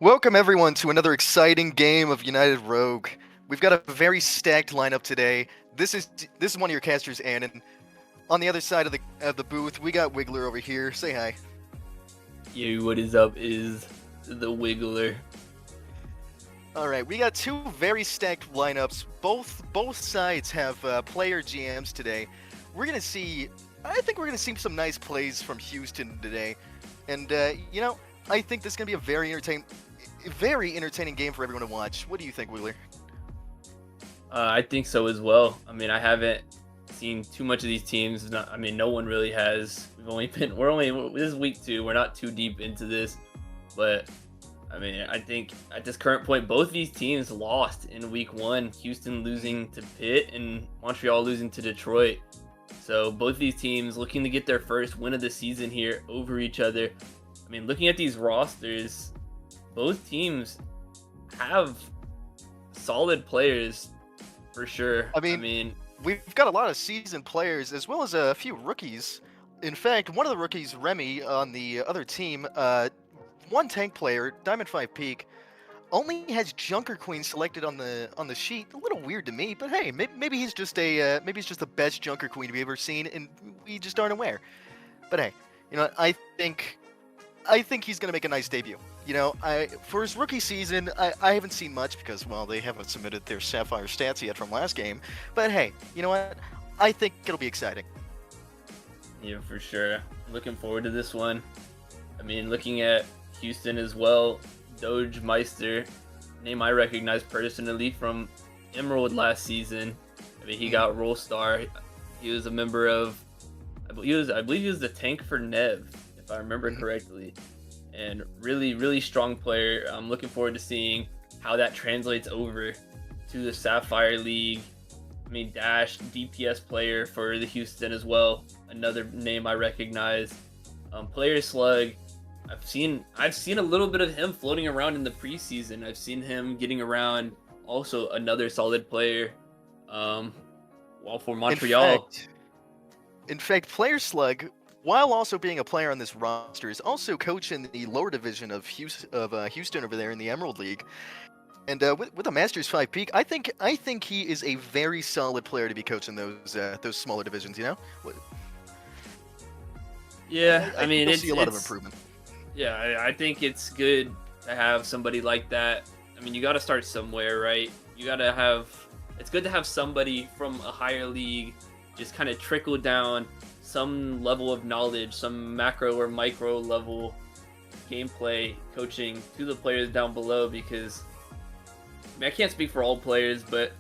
Welcome everyone to another exciting game of United Rogue. We've got a very stacked lineup today. This is one of your casters, Annan. On the other side of the booth, we got Wiggler over here. Say hi. Yo, what is up is the Wiggler. All right, we got two very stacked lineups. Both sides have player GMs today. I think we're gonna see some nice plays from Houston today, and I think this is gonna be a very entertaining game for everyone to watch. What do you think, Wiggler? I think so as well. I mean, I haven't seen too much of these teams. No one really has. This is week 2. We're not too deep into this, but I mean, I think at this current point, both these teams lost in week 1. Houston losing to Pitt and Montreal losing to Detroit. So both these teams looking to get their first win of the season here over each other. I mean, looking at these rosters, both teams have solid players for sure. I mean, we've got a lot of seasoned players as well as a few rookies. In fact, one of the rookies, Remy, on the other team, one tank player, Diamond 5 Peak, only has Junker Queen selected on the sheet. A little weird to me, but hey, maybe he's just the best Junker Queen we've ever seen, and we just aren't aware. But hey, I think he's gonna make a nice debut. For his rookie season, I haven't seen much because, well, they haven't submitted their Sapphire stats yet from last game. But hey, you know what? I think it'll be exciting. Yeah, for sure. Looking forward to this one. I mean, looking at Houston as well, Doge Meister, name I recognize personally from Emerald last season. I mean, he got Roll Star. He was a member of, I believe he was the tank for Nev, if I remember correctly. And really strong player. I'm looking forward to seeing how that translates over to the Sapphire League. I mean, Dash, DPS player for the Houston as well. Another name I recognize. Player Slug. I've seen a little bit of him floating around in the preseason. I've seen him getting around. Also, another solid player. While for Montreal. In fact, Player Slug, while also being a player on this roster, is also coaching the lower division of Houston over there in the Emerald League. And with a Masters 5 peak, I think he is a very solid player to be coaching those smaller divisions. Yeah, I mean, you'll see a lot of improvement. Yeah, I think it's good to have somebody like that. I mean, you got to start somewhere, right? It's good to have somebody from a higher league just kind of trickle down some level of knowledge, some macro or micro level gameplay coaching to the players down below, because I can't speak for all players, but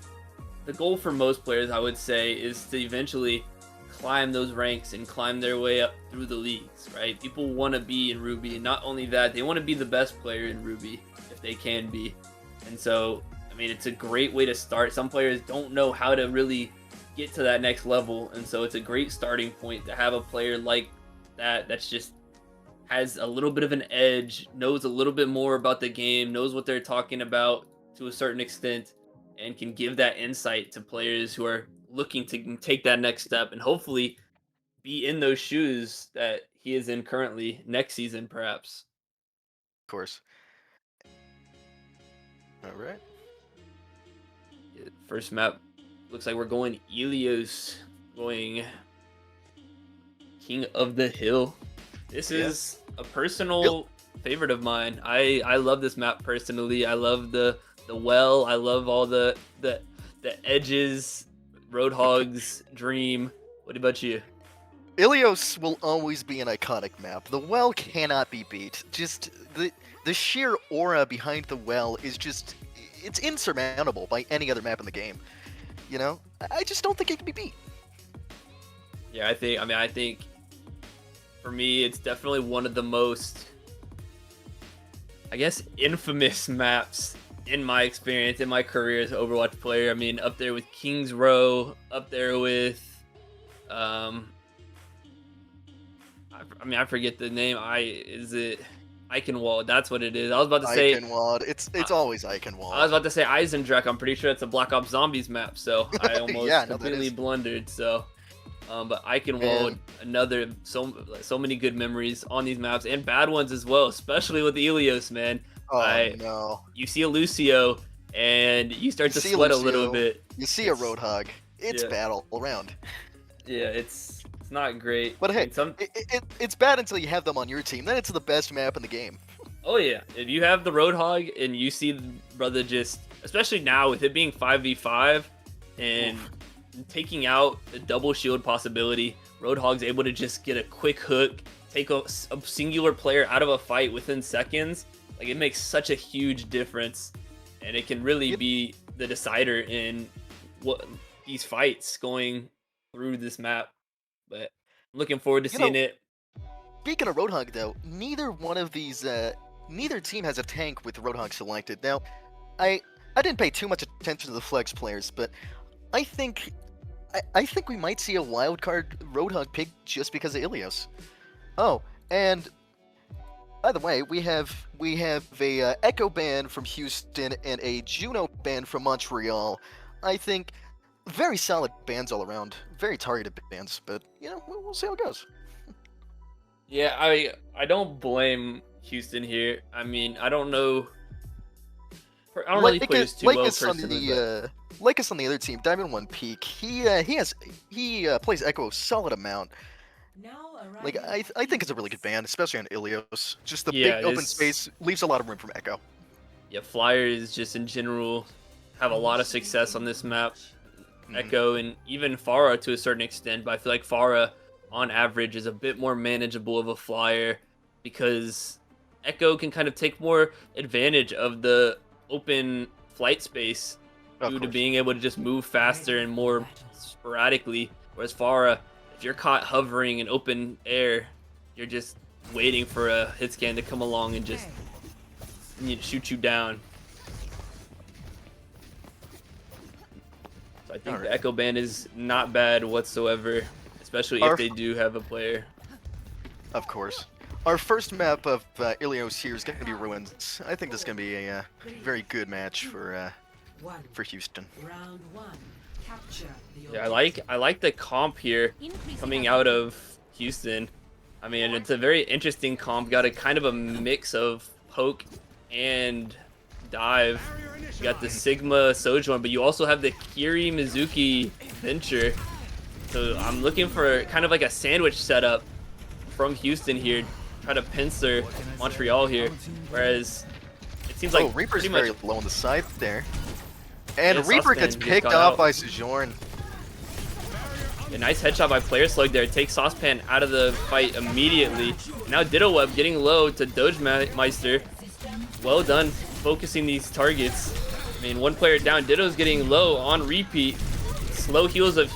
the goal for most players, I would say, is to eventually climb those ranks and climb their way up through the leagues, right? People want to be in Ruby, and not only that, they want to be the best player in Ruby if they can be. And so, I mean, it's a great way to start. Some players don't know how to really get to that next level, and so it's a great starting point to have a player like that's just has a little bit of an edge, knows a little bit more about the game, knows what they're talking about to a certain extent, and can give that insight to players who are looking to take that next step and hopefully be in those shoes that he is in currently next season, perhaps. Of course. All right. First map looks like we're going Ilios, going King of the Hill. This is a personal favorite of mine. I love this map personally. I love the well. I love all the edges, Roadhog's dream. What about you? Ilios will always be an iconic map. The well cannot be beat. Just the sheer aura behind the well is it's insurmountable by any other map in the game. I just don't think it can be beat. Yeah, I think for me, it's definitely one of the most, I guess, infamous maps in my experience, in my career as an Overwatch player. I mean, up there with King's Row, up there with, I forget the name. Is it Eichenwald? That's what it is. I was about to say Eichenwald. It's always Eichenwald. I was about to say Eisendrach. I'm pretty sure it's a Black Ops Zombies map, so I almost completely blundered. So, but Eichenwald, another so many good memories on these maps and bad ones as well, especially with Ilios, man. Oh no. You see a Lucio, and you start You to see sweat a little Lucio, bit. You see a Roadhog. It's Yeah, bad all around. yeah, it's not great. But I hey, mean, some. it's bad until you have them on your team. Then it's the best map in the game. Oh yeah, if you have the Roadhog and you see the brother just, especially now with it being 5v5 and Oof. taking out the double shield possibility, Roadhog's able to just get a quick hook, take a singular player out of a fight within seconds. Like, it makes such a huge difference, and it can really be the decider in what these fights going through this map. But I'm looking forward to seeing it. Speaking of Roadhog, though, neither team has a tank with Roadhog selected. Now, I didn't pay too much attention to the flex players, but I think we might see a wild card Roadhog pick just because of Ilios. Oh, and by the way, we have a Echo ban from Houston and a Juno ban from Montreal. I think very solid bans all around, very targeted bans. But we'll see how it goes. Yeah, I don't blame Houston here. I mean, I don't know. I don't really play this too well personally. Lakers on the other team, Diamond One Peak. He plays Echo a solid amount. Like I think it's a really good ban, especially on Ilios. Just the big open space leaves a lot of room from Echo. Yeah, Flyers just in general have a lot of success on this map. Echo and even Pharah to a certain extent, but I feel like Pharah on average is a bit more manageable of a flyer because Echo can kind of take more advantage of the open flight space due to being able to just move faster and more sporadically, whereas Pharah, if you're caught hovering in open air, you're just waiting for a hit scan to come along and just shoot you down. So I think the Echo ban is not bad whatsoever, especially if they do have a player. Of course. Our first map of Ilios here is going to be Ruins. I think this is going to be a very good match for Houston. Yeah, I like the comp here coming out of Houston. I mean, it's a very interesting comp. Got a kind of a mix of poke and dive. You got the Sigma Sojourn, but you also have the Kiri Mizuki Venture. So I'm looking for kind of like a sandwich setup from Houston here. Try to pincer Montreal here, whereas it seems like Reaper's very low on the side there. And Reaper gets picked off by Sojourn. A nice headshot by Player Slug there. Takes Saucepan out of the fight immediately. Now Ditto Web getting low to Dogemeister. Well done focusing these targets. I mean, one player down. Ditto's getting low on repeat. Slow heals of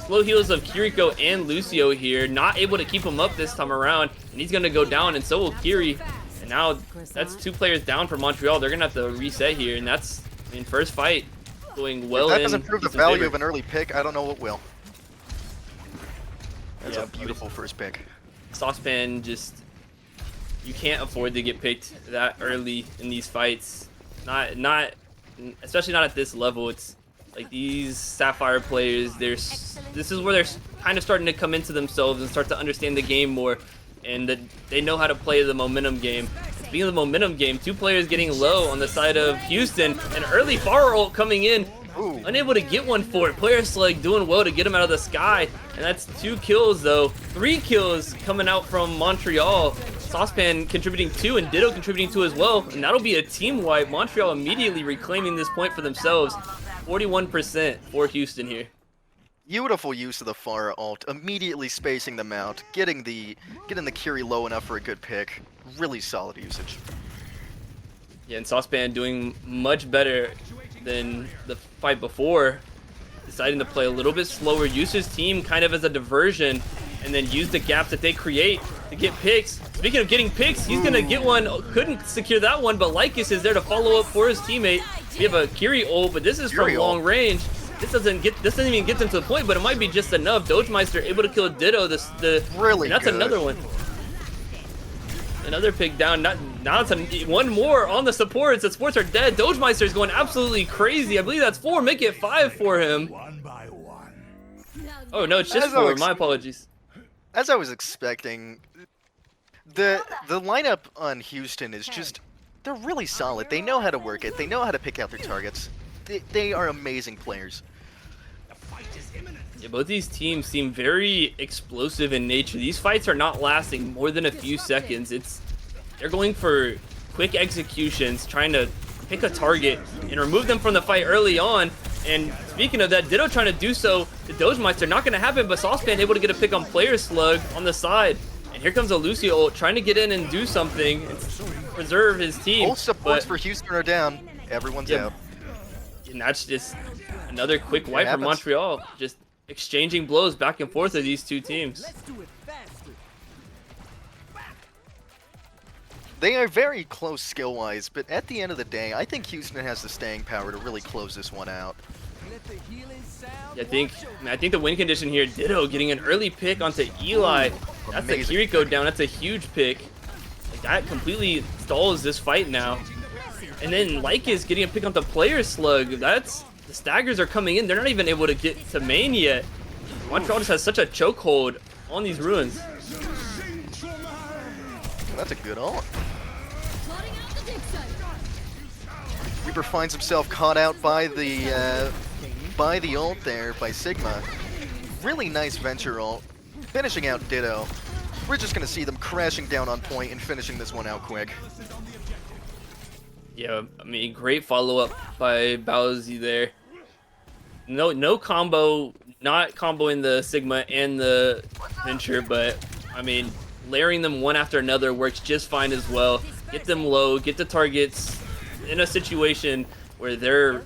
Kiriko and Lucio here. Not able to keep him up this time around. And he's going to go down, and so will Kiri. And now that's 2 players down for Montreal. They're going to have to reset here. And that's, I mean, first fight going well. If that doesn't prove the value of an early pick, I don't know what will. That's a beautiful first pick. Saucepan just, you can't afford to get picked that early in these fights. Not especially not at this level. It's like these Sapphire players, this is where they're kind of starting to come into themselves and start to understand the game more, and that they know how to play the momentum game. Speaking of the momentum game, 2 players getting low on the side of Houston, and early Pharah ult coming in. Ooh. Unable to get one for it. Player Slug doing well to get him out of the sky. And that's 2 kills though. 3 kills coming out from Montreal. Saucepan contributing 2 and Ditto contributing 2 as well. And that'll be a team wipe. Montreal immediately reclaiming this point for themselves. 41% for Houston here. Beautiful use of the Pharah ult, immediately spacing them out, getting the Kiri low enough for a good pick. Really solid usage. Yeah, and Saucepan doing much better than the fight before, deciding to play a little bit slower, use his team kind of as a diversion, and then use the gaps that they create to get picks. Speaking of getting picks, he's gonna get one. Couldn't secure that one, but Lycus is there to follow up for his teammate. We have a Kiri ult, but this is from long range. This doesn't even get them to the point, but it might be just enough. Dogemeister able to kill Ditto. Really that's good. Another one. Another pick down. Now it's one more on the supports. The supports are dead. Dogemeister is going absolutely crazy. I believe that's 4. Make it 5 for him. Oh no, it's just 4. My apologies. As I was expecting, the lineup on Houston is just they're really solid. They know how to work it. They know how to pick out their targets. They are amazing players. Yeah, both these teams seem very explosive in nature. These fights are not lasting more than a few seconds. They're going for quick executions, trying to pick a target and remove them from the fight early on. And speaking of that, Ditto trying to do so. The Doge Mites are not going to happen, but Saucepan able to get a pick on Player Slug on the side. And here comes a Lucio ult trying to get in and do something and preserve his team. Both supports for Houston are down. Everyone's out. And that's just another quick wipe for Montreal. Just exchanging blows back and forth of these two teams. They are very close skill-wise, but at the end of the day, I think Houston has the staying power to really close this one out. I think the win condition here, Ditto getting an early pick onto Eli. That's the Kiriko down. That's a huge pick. Like, that completely stalls this fight now. And then Lycus getting a pick onto Player Slug. The staggers are coming in. They're not even able to get to main yet. Montreal just has such a chokehold on these ruins. That's a good ult. Reaper finds himself caught out by the ult there by Sigma. Really nice Venture ult, finishing out Ditto. We're just gonna see them crashing down on point and finishing this one out quick. Yeah, I mean, great follow-up by Bowsy there. No combo, not comboing the Sigma and the Venture, but I mean, layering them one after another works just fine as well. Get them low, get the targets in a situation where they're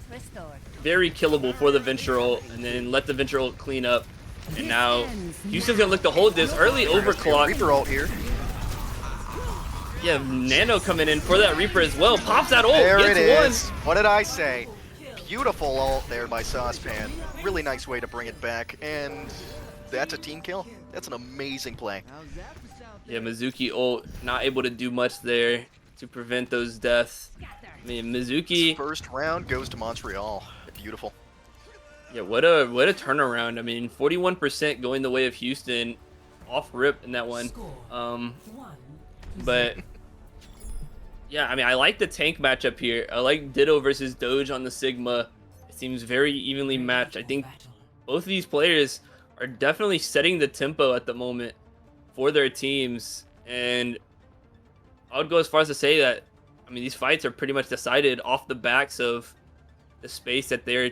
very killable for the Venture ult, and then let the Venture ult clean up. And now Houston's gonna look to hold this early overclock. Reaper ult here. Yeah, Nano coming in for that Reaper as well. Pops that ult, there gets it is. one. What did I say? Beautiful ult there by Saucepan. Really nice way to bring it back, and that's a team kill. That's an amazing play. Yeah, Mizuki ult not able to do much there to prevent those deaths. I mean, Mizuki. His first round goes to Montreal. Beautiful. Yeah, what a turnaround. I mean, 41% going the way of Houston, off rip in that one. But yeah, I mean, I like the tank matchup here. I like Ditto versus Doge on the Sigma. It seems very evenly matched. I think both of these players are definitely setting the tempo at the moment for their teams, and I would go as far as to say that, I mean, these fights are pretty much decided off the backs of the space that they're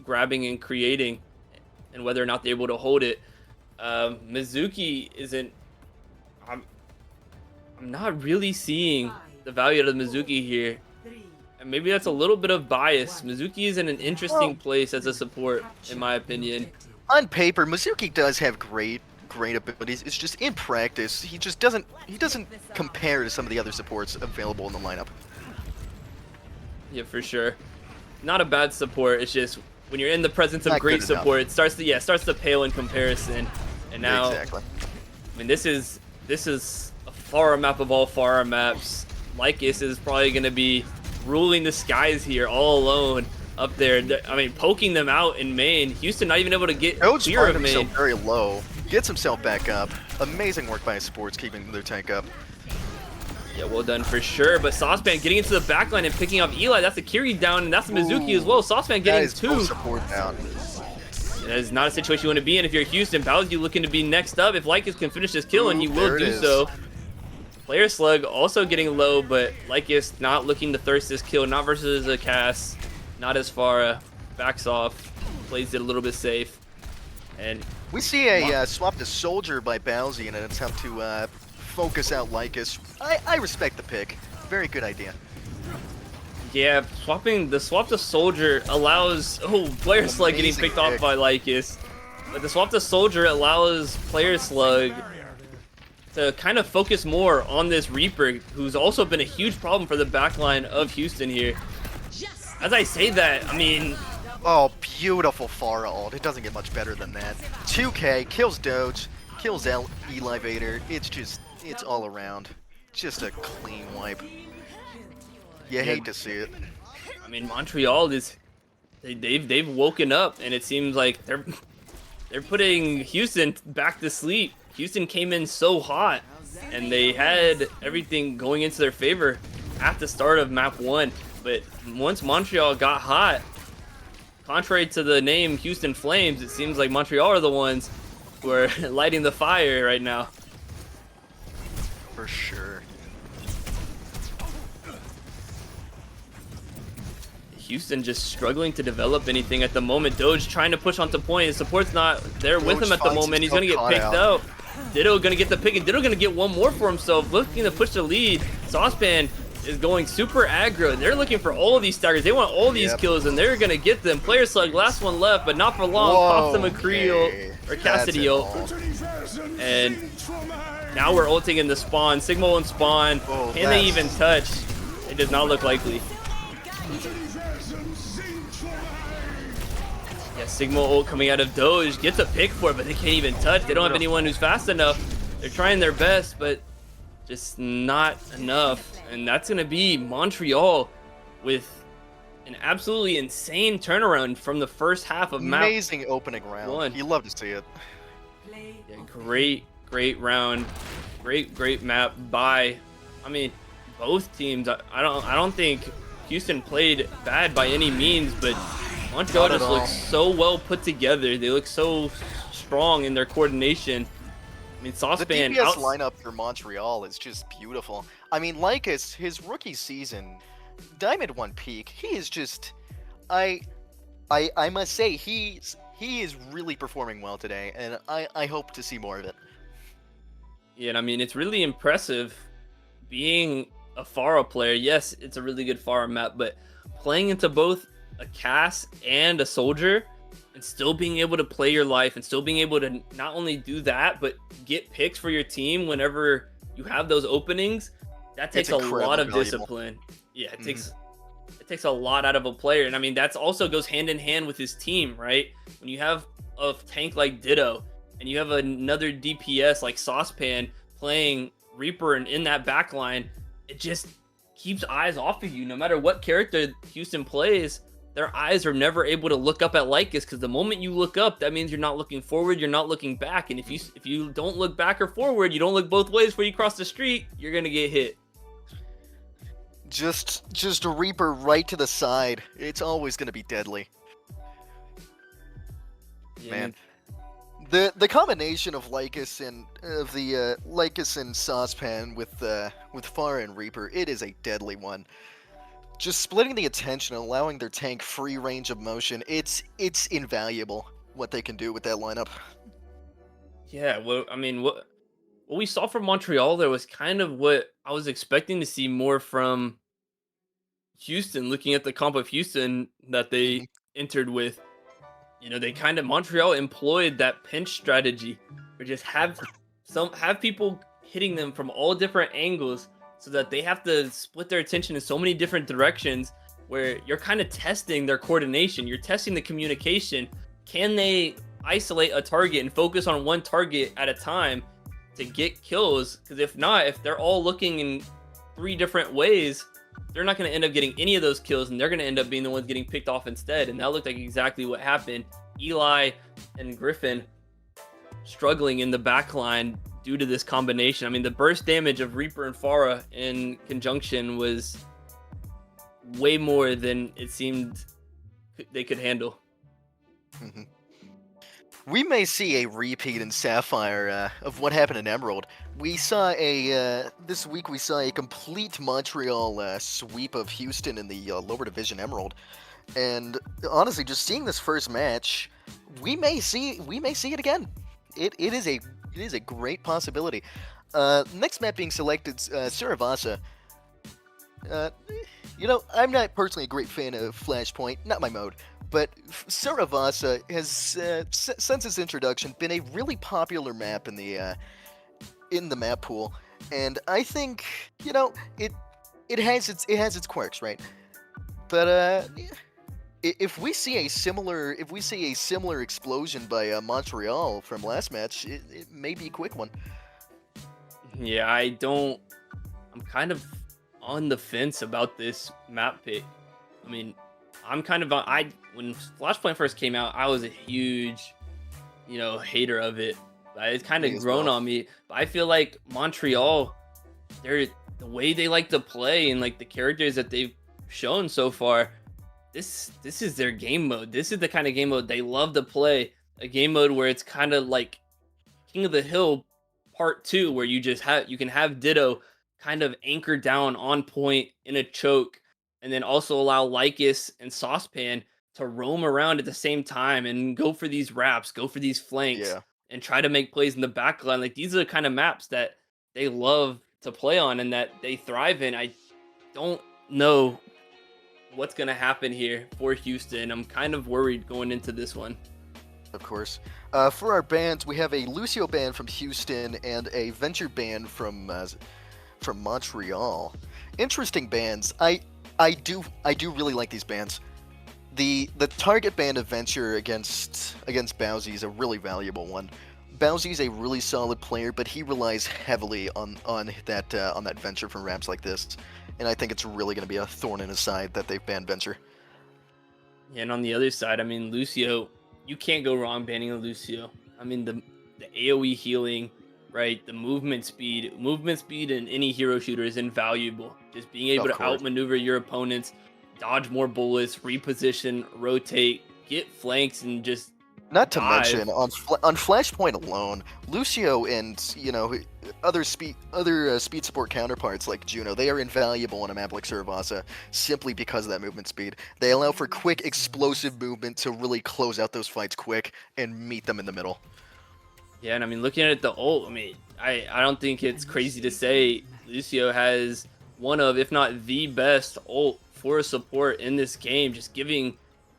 grabbing and creating, and whether or not they're able to hold it. Mizuki isn't. I'm not really seeing the value of the Mizuki here, and maybe that's a little bit of bias. Mizuki is in an interesting place as a support, in my opinion. On paper, Mizuki does have great abilities. It's just in practice, he doesn't compare to some of the other supports available in the lineup. Yeah, for sure. Not a bad support. It's just when you're in the presence of Not great good enough. support, it starts to pale in comparison. And now, Exactly. I mean, this is a Farah map of all Farah maps. Lycus is probably going to be ruling the skies here all alone up there. I mean, poking them out in main. Houston not even able to get Doge clear of finds main. himself very low, gets himself back up. Amazing work by his supports keeping their tank up. Yeah, well done for sure. But Saucepan getting into the backline and picking up Eli. That's a Kiri down, and that's the Mizuki as well. Saucepan getting two. Support down. That is not a situation you want to be in if you're Houston. Bowsy looking to be next up. If Lycus can finish this kill, and he will do so. Player Slug also getting low, but Lycus not looking to thirst this kill. Not versus a Cass. Not as far. Backs off. Plays it a little bit safe. And We see a swap to Soldier by Bowsy in an attempt to focus out Lycus. I respect the pick. Very good idea. yeah, swap to Soldier allows Player Slug getting Amazing picked off pick. by Lycus. But the swap to Soldier allows Player Slug to kind of focus more on this Reaper, who's also been a huge problem for the backline of Houston here. As I say that, I mean, Oh, beautiful Farah ult. It doesn't get much better than that. 2K, kills Doge, kills Eli Vader. It's all around. Just a clean wipe. You hate to see it. I mean, Montreal is they've woken up, and it seems like they're putting Houston back to sleep. Houston came in so hot, and they had everything going into their favor. at the start of map 1, but once Montreal got hot, contrary to the name Houston Flames, it seems like Montreal are the ones who are lighting the fire right now. For sure. Houston just struggling to develop anything at the moment. Doge trying to push onto point. His support's not there with him at the moment. He's going to get picked out. Ditto going to get the pick, and Ditto going to get one more for himself. Looking to push the lead. Saucepan is going super aggro. They're looking for all of these staggers. They want all these kills, and they're going to get them. Player slug, last one left, but not for long. Pops the McCreel, or Cassidy ult. And now we're ulting in the spawn. Sigma and spawn. Can they even touch? It does not look likely. Yeah, Sigma ult coming out of Doge, gets a pick for it, but they can't even touch. They don't have anyone who's fast enough. They're trying their best, but just not enough. And that's going to be Montreal with an absolutely insane turnaround from the first half of map. Amazing opening round. 1. You love to see it. Yeah, great round. Great map by, I mean, both teams. I don't think Houston played bad by any means, but Montreal just looks so well put together. They look so strong in their coordination. I mean, Saucepan. The DPS lineup for Montreal is just beautiful. I mean, Lycus, his rookie season, Diamond 1 peak, he is just, I must say, he is really performing well today, and I hope to see more of it. Yeah, and I mean, it's really impressive being a Pharah player. Yes, it's a really good Pharah map, but playing into both a Cass and a Soldier and still being able to play your life and still being able to not only do that, but get picks for your team whenever you have those openings, that takes a lot of discipline. Yeah, it takes a lot out of a player. And I mean, that's also goes hand in hand with his team, right? When you have a tank like Ditto and you have another DPS like Saucepan playing Reaper and in that back line, it just keeps eyes off of you. No matter what character Houston plays, their eyes are never able to look up at Lycus, because the moment you look up, that means you're not looking forward, you're not looking back. And if you don't look back or forward, you don't look both ways before you cross the street, you're gonna get hit. Just a Reaper right to the side. It's always gonna be deadly. Yeah. Man. The combination of Lycus and Lycus and Saucepan with Pharah and Reaper, it is a deadly one. Just splitting the attention and allowing their tank free range of motion, it's invaluable what they can do with that lineup. Yeah, well, I mean, what we saw from Montreal there was kind of what I was expecting to see more from Houston, looking at the comp of Houston that they entered with. You know, they kind of, Montreal employed that pinch strategy, or just have people hitting them from all different angles, so that they have to split their attention in so many different directions, where you're kind of testing their coordination. You're testing the communication. Can they isolate a target and focus on one target at a time to get kills? Because if not, if they're all looking in 3 different ways, they're not going to end up getting any of those kills, and they're going to end up being the ones getting picked off instead. And that looked like exactly what happened. Eli and Griffin struggling in the back line due to this combination. I mean, the burst damage of Reaper and Pharah in conjunction was way more than it seemed they could handle. We may see a repeat in Sapphire of what happened in Emerald. We saw this week we saw a complete Montreal sweep of Houston in the lower division Emerald, and honestly, just seeing this first match, we may see it again. It is a great possibility. Next map being selected, Saravasa. You know, I'm not personally a great fan of Flashpoint, not my mode, but Saravasa has, since its introduction, been a really popular map in the map pool, and I think, you know, it has its quirks, right? But if we see a similar explosion by Montreal from last match, it may be a quick one. Yeah, I'm kind of on the fence about this map pick. I mean, I'm kind of when Flashpoint first came out, I was a huge, hater of it. It's kind of grown on me. But I feel like Montreal, the way they like to play and like the characters that they've shown so far, this is their game mode. This is the kind of game mode they love to play. A game mode where it's kind of like King of the Hill Part 2, where you can have Ditto kind of anchor down on point in a choke, and then also allow Lycus and Saucepan to roam around at the same time and go for these wraps, go for these flanks, Yeah, and try to make plays in the back line. Like, these are the kind of maps that they love to play on and that they thrive in. I don't know what's gonna happen here for Houston. I'm kind of worried going into this one. of course. For our bands, we have a Lucio band from Houston and a Venture band from Montreal. Interesting bands. I do really like these bands. The target band of Venture against Bowsy is a really valuable one. Bowsy's a really solid player, but he relies heavily on that Venture from maps like this, and I think it's really going to be a thorn in his side that they've banned Venture. Yeah, and on the other side, I mean, Lucio, you can't go wrong banning a Lucio. I mean, the AoE healing, right? The movement speed in any hero shooter is invaluable. Just being able Of to course. outmaneuver your opponents, dodge more bullets, reposition, rotate, get flanks, and just Not to dive. mention on Flashpoint alone, Lucio and other speed support counterparts like Juno, they are invaluable on a map like Surabasa simply because of that movement speed. They allow for quick, explosive movement to really close out those fights quick and meet them in the middle. Yeah, and I mean, looking at the ult, I mean, I don't think it's crazy to say Lucio has one of, if not the best ult for support in this game, just giving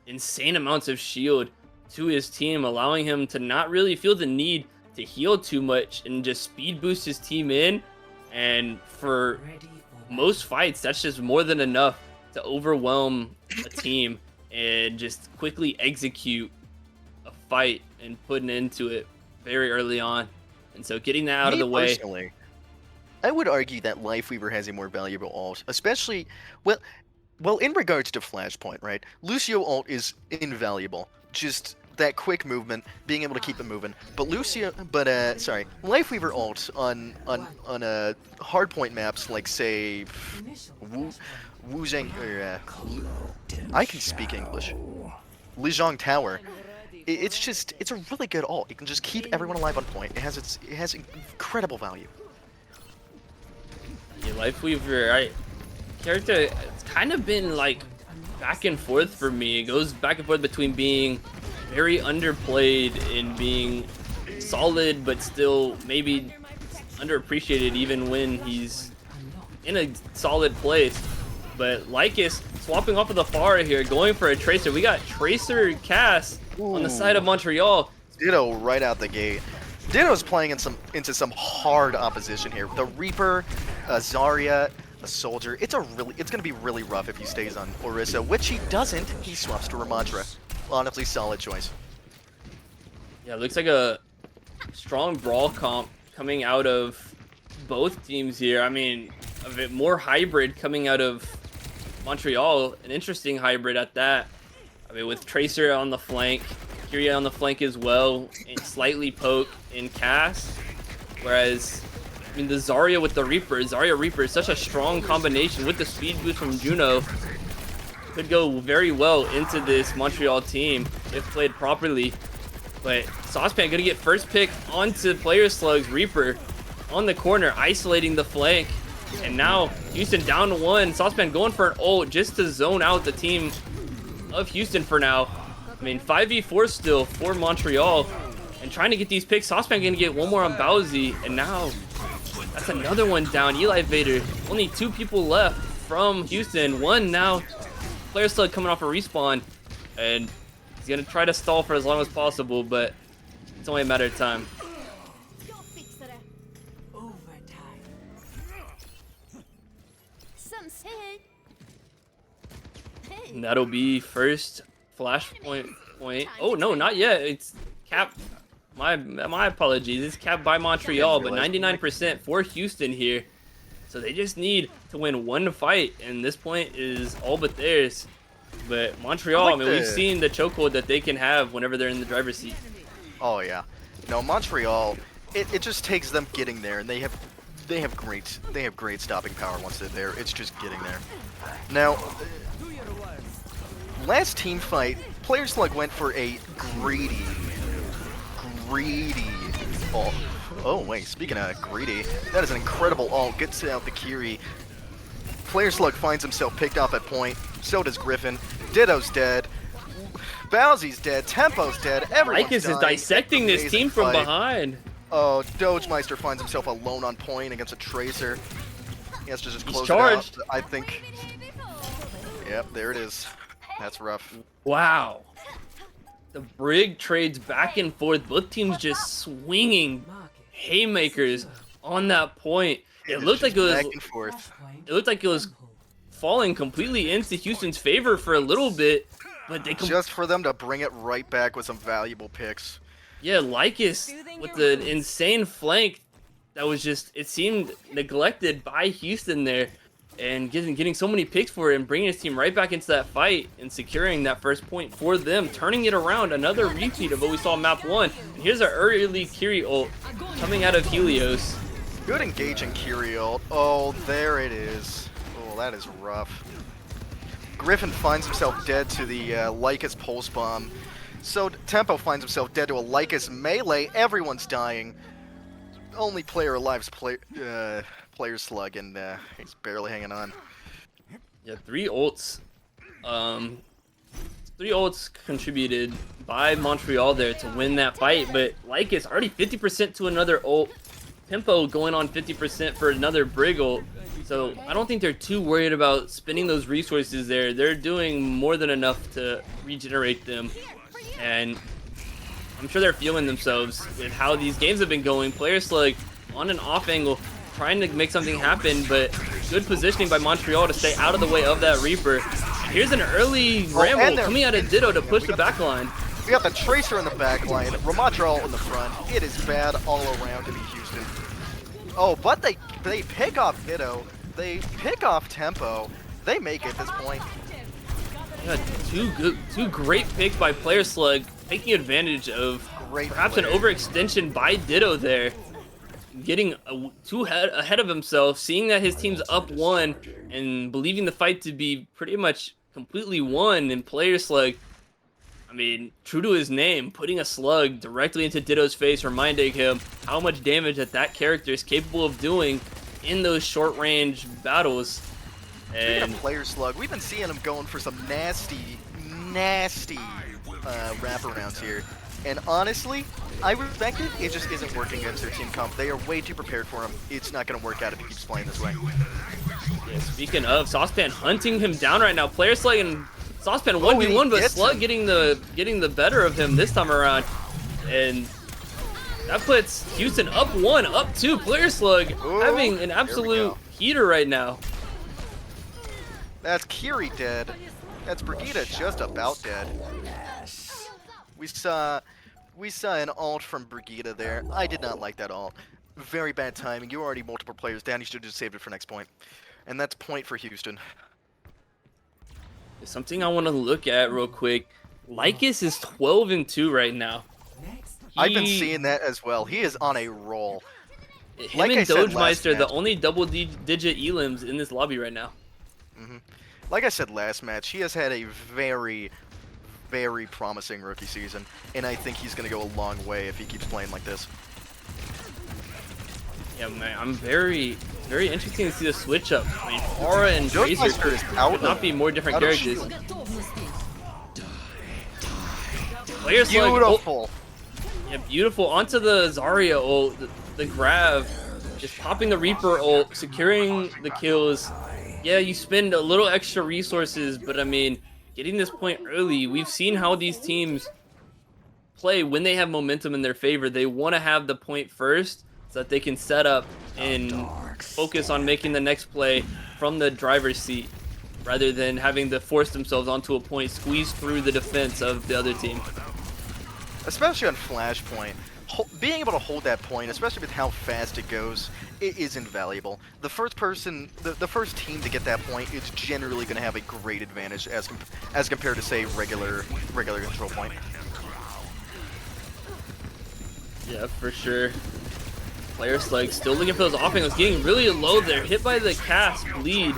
insane amounts of shield to his team, allowing him to not really feel the need to heal too much and just speed boost his team in. And for most fights, that's just more than enough to overwhelm a team and just quickly execute a fight and put an end to it very early on. And so getting that out of Me the way. personally, I would argue that Lifeweaver has a more valuable ult, especially well in regards to Flashpoint, right? Lucio ult is invaluable. Just that quick movement, being able to keep it moving. But Lifeweaver ult on hardpoint maps like say Wuzhang or I can speak English. Lijiang Tower. It's a really good ult. It can just keep everyone alive on point. It has incredible value. Yeah, Lifeweaver, character, it's kind of been like back and forth for me. It goes back and forth between being very underplayed and being solid, but still maybe underappreciated even when he's in a solid place. But Lycus swapping off of the Pharah here, going for a Tracer. We got Tracer Cass on the side of Montreal. Ditto right out the gate. Ditto's playing into some hard opposition here. The Reaper, Zarya, a Soldier. It's gonna be really rough if he stays on Orisa, which he doesn't. He swaps to Ramadra. Honestly, solid choice. Yeah, looks like a strong brawl comp coming out of both teams here. I mean, a bit more hybrid coming out of Montreal, an interesting hybrid at that. I mean, with Tracer on the flank, Kyria on the flank as well, and slightly poke in Cass. Whereas, I mean, the Zarya with the Reaper, Zarya Reaper is such a strong combination with the speed boost from Juno. Could go very well into this Montreal team if played properly. But Saucepan gonna get first pick onto Player Slug's Reaper on the corner, isolating the flank. And now Houston down to one. Saucepan going for an ult just to zone out the team of Houston for now. I mean, 5v4 still for Montreal. And trying to get these picks. Saucepan gonna get one more on Bowsy. And now that's another one down. Eli Vader. Only 2 people left from Houston. One now. Player Slug coming off a respawn, and he's gonna try to stall for as long as possible, but it's only a matter of time. And that'll be first flashpoint point. Oh no, not yet. It's capped. My apologies. It's capped by Montreal, but 99% for Houston here. So they just need to win one fight, and this point is all but theirs. But Montreal, I mean, we've seen the chokehold that they can have whenever they're in the driver's seat. Oh yeah. No, Montreal, it just takes them getting there, and they have they have great stopping power once they're there. It's just getting there. Now, last team fight, Player Slug went for a greedy ult. Oh wait, speaking of greedy, that is an incredible ult. Gets out the Kiri. Player Slug finds himself picked off at point. So does Griffin. Ditto's dead. Bowsy's dead. Tempo's dead. Everyone's Lycus is dying. dissecting this Amazing team from fight. behind. Oh, Dogmeister finds himself alone on point against a Tracer. He has to just He's close charged. it out. I think. Yep, there it is. That's rough. Wow. The Brig trades back and forth. Both teams just swinging haymakers on that point. It looked like it was. back and forth. It looked like it was falling completely into Houston's favor for a little bit, but they Just for them to bring it right back with some valuable picks. yeah, Lycus with the insane flank that was just, it seemed neglected by Houston there, and getting so many picks for it and bringing his team right back into that fight and securing that first point for them, turning it around. Another repeat of what we saw in map 1. And here's our early Kiri ult coming out of Helios. Good engaging Kiri ult. Oh, there it is. Oh, that is rough. Griffin finds himself dead to the Lycus pulse bomb. So Tempo finds himself dead to a Lycus melee. Everyone's dying. Only player alive is Player Slug, and he's barely hanging on. Yeah, 3 ults. 3 ults contributed by Montreal there to win that fight, but Lycus already 50% to another ult. Tempo going on 50% for another Brig ult. So I don't think they're too worried about spending those resources there. They're doing more than enough to regenerate them. And I'm sure they're feeling themselves with how these games have been going. Player Slug on an off angle, trying to make something happen, but good positioning by Montreal to stay out of the way of that Reaper. Here's an early ramble coming out of Ditto to push the back line. We got the Tracer in the back line, Montreal in the front. It is bad all around to be Houston. Oh, but they pick off Ditto. They pick off Tempo. They make it at this point. Yeah, two great picks by Player Slug, taking advantage of perhaps an overextension by Ditto there. Getting too ahead of himself, seeing that his team's up 1, and believing the fight to be pretty much completely won. And Player Slug, I mean, true to his name, putting a slug directly into Ditto's face, reminding him how much damage that character is capable of doing in those short-range battles. And Speaking of Player Slug, we've been seeing him going for some nasty wraparounds here. And honestly, I respect it. It just isn't working against their team comp. They are way too prepared for him. It's not going to work out if he keeps playing this way. yeah, speaking of, Saucepan hunting him down right now. Player Slug and Saucepan 1v1, but Slug getting the better of him this time around. And that puts Houston up 1, up 2. Player Slug having an absolute heater right now. That's Kiri dead. That's Brigitte just about dead. We saw an ult from Brigitte there. I did not like that ult. Very bad timing. You were already multiple players down. You should have just saved it for next point. And that's point for Houston. Something I want to look at real quick. Lycus is 12-2 right now. I've been seeing that as well. He is on a roll. Him Like I and said last Dogmeister, the match- only double-digit elims in this lobby right now. Like I said last match, he has had a very, very promising rookie season, and I think he's going to go a long way if he keeps playing like this. Yeah, man, I'm very interesting to see the switch up. I mean, Aura and Tracer Dogmeister is out could not be more different out of characters. shield. Player Slug, Beautiful. yeah, beautiful. Onto the Zarya ult, the grab, just popping the Reaper ult, securing the kills. Yeah, you spend a little extra resources, but I mean, getting this point early, we've seen how these teams play when they have momentum in their favor. They want to have the point first so that they can set up and focus on making the next play from the driver's seat rather than having to force themselves onto a point, squeeze through the defense of the other team. Especially on Flashpoint. Being able to hold that point, especially with how fast it goes, it is invaluable. The first team to get that point is generally going to have a great advantage as compared to, say, regular control point. Yeah, for sure. Players like still looking for those off angles, getting really low there, hit by the cast bleed.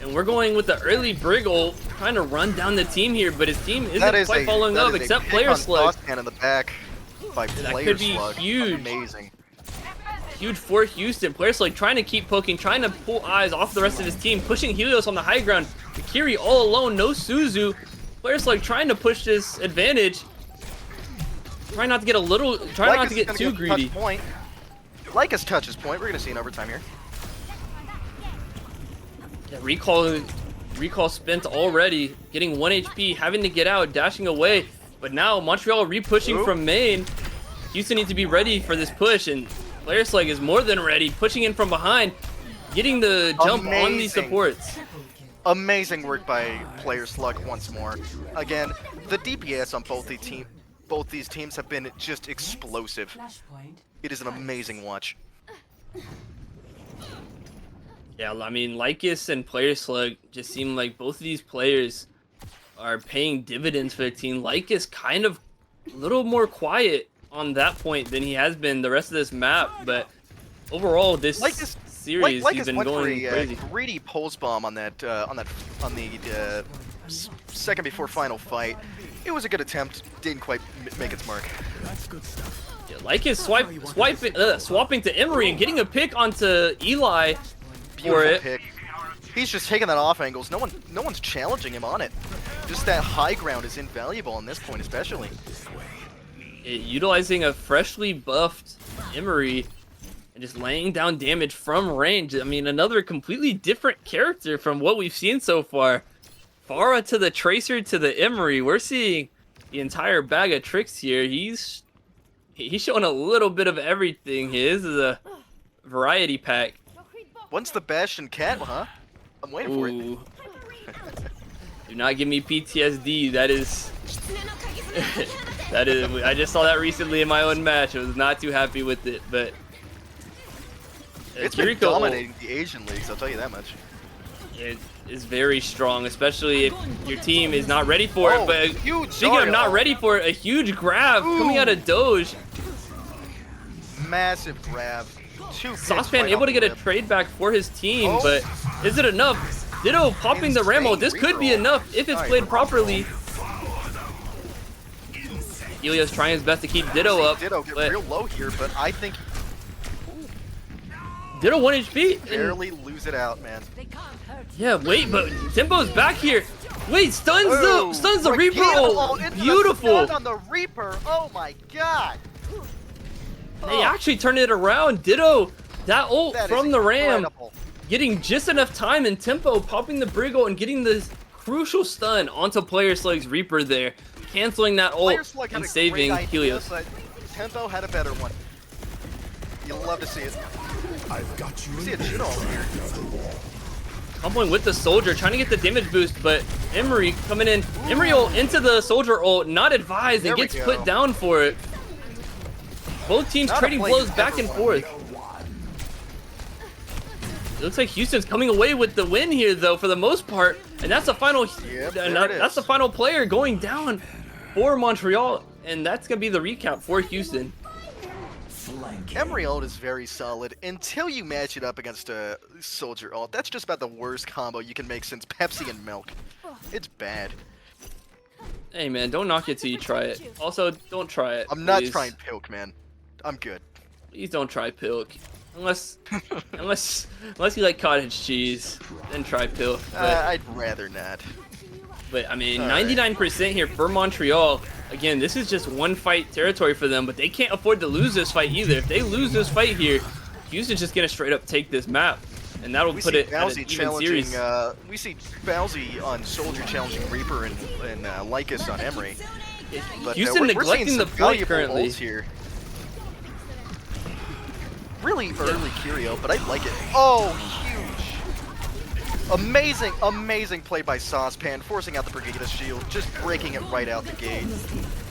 And we're going with the early Briggle, trying to run down the team here, but his team isn't quite following up, except Player Slug. In the back by That Player could be Slug. huge. Amazing. Huge for Houston. Player Slug trying to keep poking, trying to pull eyes off the rest of his team, pushing Helios on the high ground. Akiri all alone, no Suzu. Player Slug trying to push this advantage. Trying not to get too greedy. Point. Lycus touches point. We're gonna see an overtime here. Yeah, recall spent already, getting 1 HP, having to get out, dashing away. But now Montreal re-pushing from main. Houston needs to be ready for this push, and Player Slug is more than ready, pushing in from behind, getting the jump on these supports. Amazing work by Player Slug once more. Again, the DPS on both these teams have been just explosive. It is an amazing watch. Yeah, I mean, Lycus and Player Slug just seem like both of these players are paying dividends for the team. Lycus kind of a little more quiet on that point than he has been the rest of this map, but overall this series he's been going crazy. Greedy pulse bomb on the second before final fight. It was a good attempt, didn't quite make its mark. That's good stuff. Yeah, Lycus swapping to Emery and getting a pick onto Eli for it. Pick. He's just taking that off angles. No one's challenging him on it. Just that high ground is invaluable on this point, especially. Utilizing a freshly buffed Emery and just laying down damage from range. I mean, another completely different character from what we've seen so far. Pharah to the Tracer to the Emery. We're seeing the entire bag of tricks here. He's showing a little bit of everything here. This is a variety pack. When's the Bastion Cat, huh? I'm waiting for it. Do not give me PTSD. That is... that is... I just saw that recently in my own match. I was not too happy with it, but... It's been dominating the Asian leagues, I'll tell you that much. It is very strong, especially if your team is not ready for it. But speaking of not ready for it, a huge grab coming out of Doge. Massive grab. Saucepan able to get a trade back for his team, but is it enough? Ditto popping the Ramo. This could be enough if it's played properly. Helios trying his best to keep Ditto up. Ditto get real low here, but I think Ditto 1 HP. Barely lose it out, man. Yeah, wait, but Tempo's back here. Wait, stuns the Reaper ult. Beautiful. On the Reaper. Oh my god. They actually turned it around. Ditto, that ult from the Ram, getting just enough time, and Tempo popping the Briggle and getting this crucial stun onto Player Slug's Reaper there, canceling that ult and saving Helios. But Tempo had a better one. You'll love to see it. I've got you. See a Juno over here. Comboing with the Soldier, trying to get the damage boost, but Emery coming in. Emery ult into the Soldier ult, not advised, and gets put down for it. Both teams trading blows back and forth. It looks like Houston's coming away with the win here, though, for the most part, and that's the final. That's the final player going down for Montreal, and that's gonna be the recap for Houston. Emery ult is very solid until you match it up against a Soldier ult. That's just about the worst combo you can make since Pepsi and milk. It's bad. Hey man, don't knock it till you try it. Also, don't try it. I'm not trying Pilk, man. I'm good. Please don't try Pilk. Unless you like cottage cheese, then try Pilk. I'd rather not. But I mean, 99% here for Montreal. Again, this is just one fight territory for them, but they can't afford to lose this fight either. If they lose this fight here, Houston's just gonna straight up take this map, and that'll put it at an even series. We see Bowsy on Soldier challenging Reaper and Lycus on Emery. But, Houston neglecting the point currently. Here. Really early Curio, but I like it. Oh, huge! Amazing play by Saucepan, forcing out the Brigida shield, just breaking it right out the gate.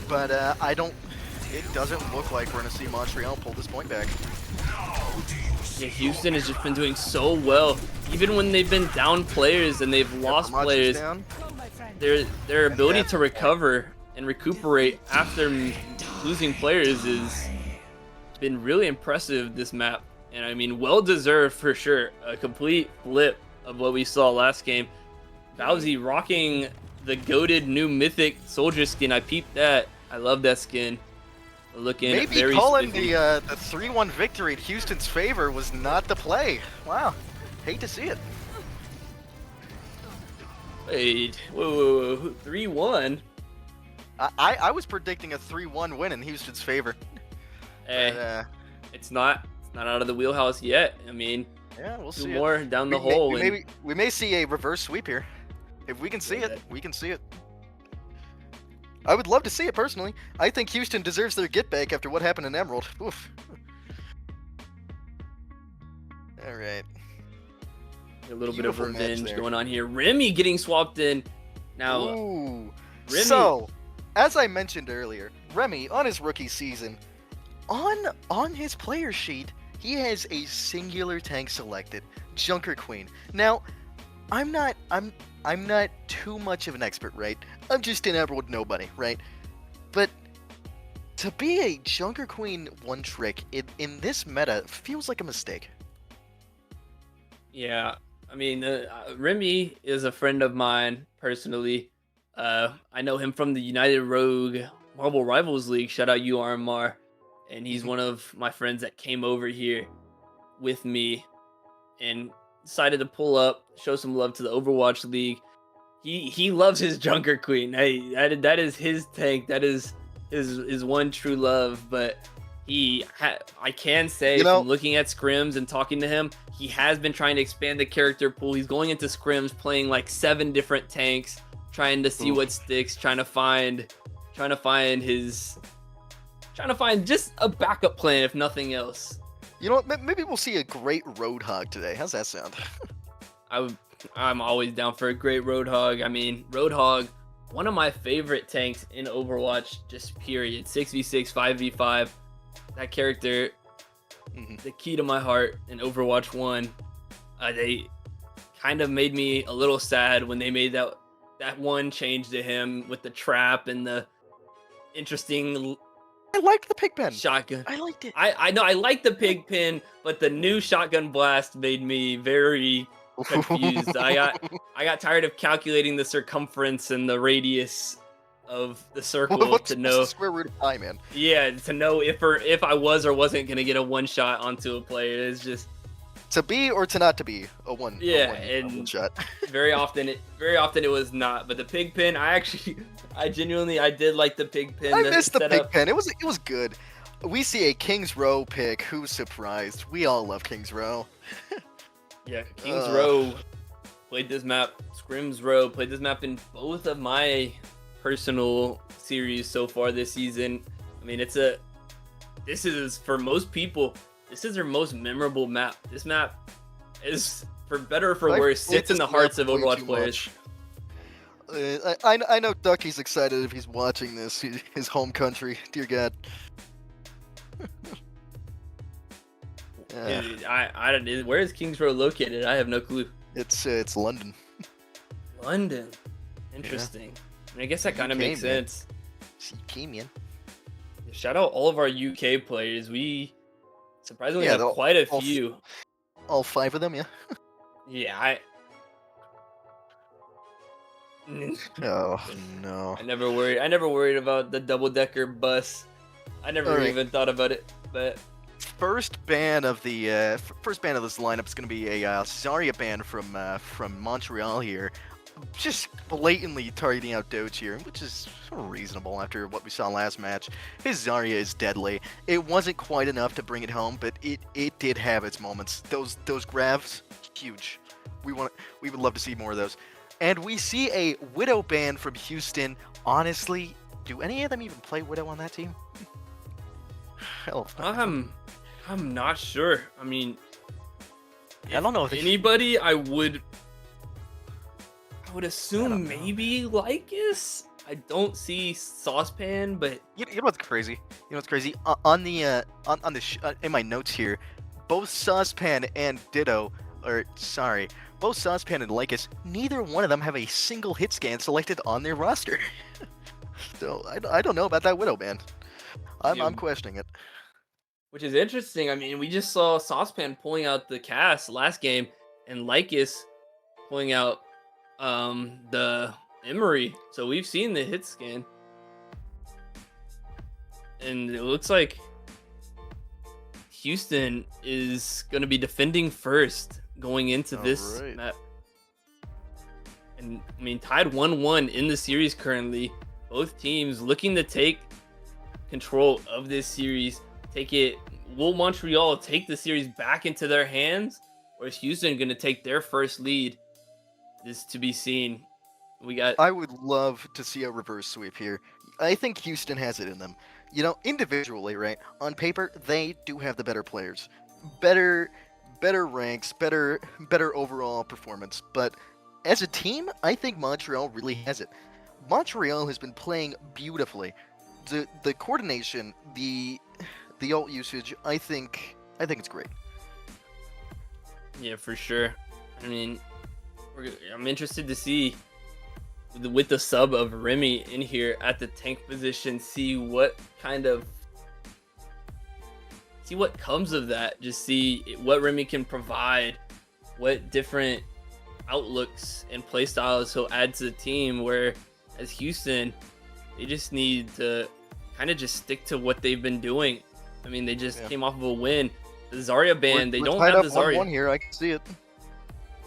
But it doesn't look like we're gonna see Montreal pull this point back. Yeah, Houston has just been doing so well, even when they've been down players and they've lost players. Their ability to recover and recuperate after losing players is been really impressive this map, and I mean, well deserved for sure. A complete flip of what we saw last game. Bowsy rocking the goated new mythic soldier skin. I peeped that. I love that skin. Looking Maybe very calling spiffy. the 3-1 victory in Houston's favor was not the play. Wow, hate to see it. Wait, whoa, 3-1. I was predicting a 3-1 win in Houston's favor. Eh, But, it's not out of the wheelhouse yet. I mean, yeah, we'll two see. more down the We may, hole. we, and- may, we may see a reverse sweep here. If we can see Yeah. it, we can see it. I would love to see it personally. I think Houston deserves their get back after what happened in Emerald. Oof. All right. A little bit of Beautiful match revenge there. going on here. Remy getting swapped in. Now, Ooh. Remy- So, as I mentioned earlier, Remy on his rookie season, on his player sheet, he has a singular tank selected, Junker Queen. Now, I'm not too much of an expert, right? I'm just an Emerald nobody, right? But to be a Junker Queen one trick in this meta feels like a mistake. yeah, I mean, Remy is a friend of mine personally. I know him from the United Rogue Marvel Rivals League. Shout out URMR. And he's one of my friends that came over here with me and decided to pull up, show some love to the Overwatch League. He loves his Junker Queen. Hey, that is his tank. That is his one true love. But I can say, You know- from looking at scrims and talking to him, he has been trying to expand the character pool. He's going into scrims playing like 7 different tanks, trying to see Oof. what sticks, trying to find just a backup plan if nothing else. You know what? Maybe we'll see a great Roadhog today. How's that sound? I'm always down for a great Roadhog. I mean, Roadhog, one of my favorite tanks in Overwatch, just period. 6v6, 5v5. That character, Mhm. the key to my heart in Overwatch 1. They kind of made me a little sad when they made that one change to him with the trap and the interesting I liked the Pigpen. shotgun. I liked it. I know I like the pig pin, but the new shotgun blast made me very confused. I got tired of calculating the circumference and the radius of the circle What's to the know, square root of pi, man? to know if I was or wasn't gonna get a one shot onto a player. It's just To be or to not to be a one. Yeah, a one and- shot. very often it was not. But the pig pin, I genuinely did like the pig pin. I missed the setup. Pigpen. It was good. We see a King's Row pick. Who's surprised? We all love King's Row. Yeah, King's Row played this map. Scrims Row played this map in both of my personal series so far this season. I mean, this is for most people, this is their most memorable map. This map is, for better or for I've worse, played sits in this the hearts map of way Overwatch too players. much. I know Ducky's excited if he's watching this. His home country. Dear God. Where is King's Row located? I have no clue. It's London. London. Interesting. I mean, I guess that kind of UK, makes man. sense. CK, man. Shout out all of our UK players. We surprisingly Yeah, have they'll- quite a all- few. All 5 of them, yeah. Yeah, Oh no. I never worried about the double decker bus. I never Alright. even thought about it. But First ban of the first ban of this lineup is going to be a Zarya ban from Montreal here, just blatantly targeting out Doge here, which is sort of reasonable after what we saw last match. His Zarya is deadly. It wasn't quite enough to bring it home, but it did have its moments. Those grabs, huge. We would love to see more of those. And we see a Widow ban from Houston. Honestly, do any of them even play Widow on that team? Hell, I'm not sure. I mean, I don't know if anybody. I would assume don't know. maybe Lycus. I don't see Saucepan, but You know what's crazy? You know what's crazy? On the in my notes here, both Saucepan and Ditto, both Saucepan and Lycus, neither one of them have a single hit scan selected on their roster. So I don't know about that Widow ban. I'm Yeah. questioning it. which is interesting. I mean, we just saw Saucepan pulling out the cast last game, and Lycus pulling out the Emery. So we've seen the hit scan, and it looks like Houston is going to be defending first going into this Alright. map. And I mean, tied 1-1 in the series currently. Both teams looking to take control of this series. Take it. Will Montreal take the series back into their hands, or is Houston going to take their first lead? This is to be seen. We got. I would love to see a reverse sweep here. I think Houston has it in them. You know, individually, right? On paper, they do have the better players, better ranks, better overall performance. But as a team, I think Montreal really has it. Montreal has been playing beautifully. The coordination, the ult usage, I think it's great. Yeah, for sure. I mean, I'm interested to see with the sub of Remy in here at the tank position, see what comes of that. Just see what Remy can provide, what different outlooks and playstyles he'll add to the team. Where as Houston, they just need to kind of just stick to what they've been doing. I mean, they just came off of a win. The Zarya ban, they don't have the Zarya. 1-1 here. I can see it.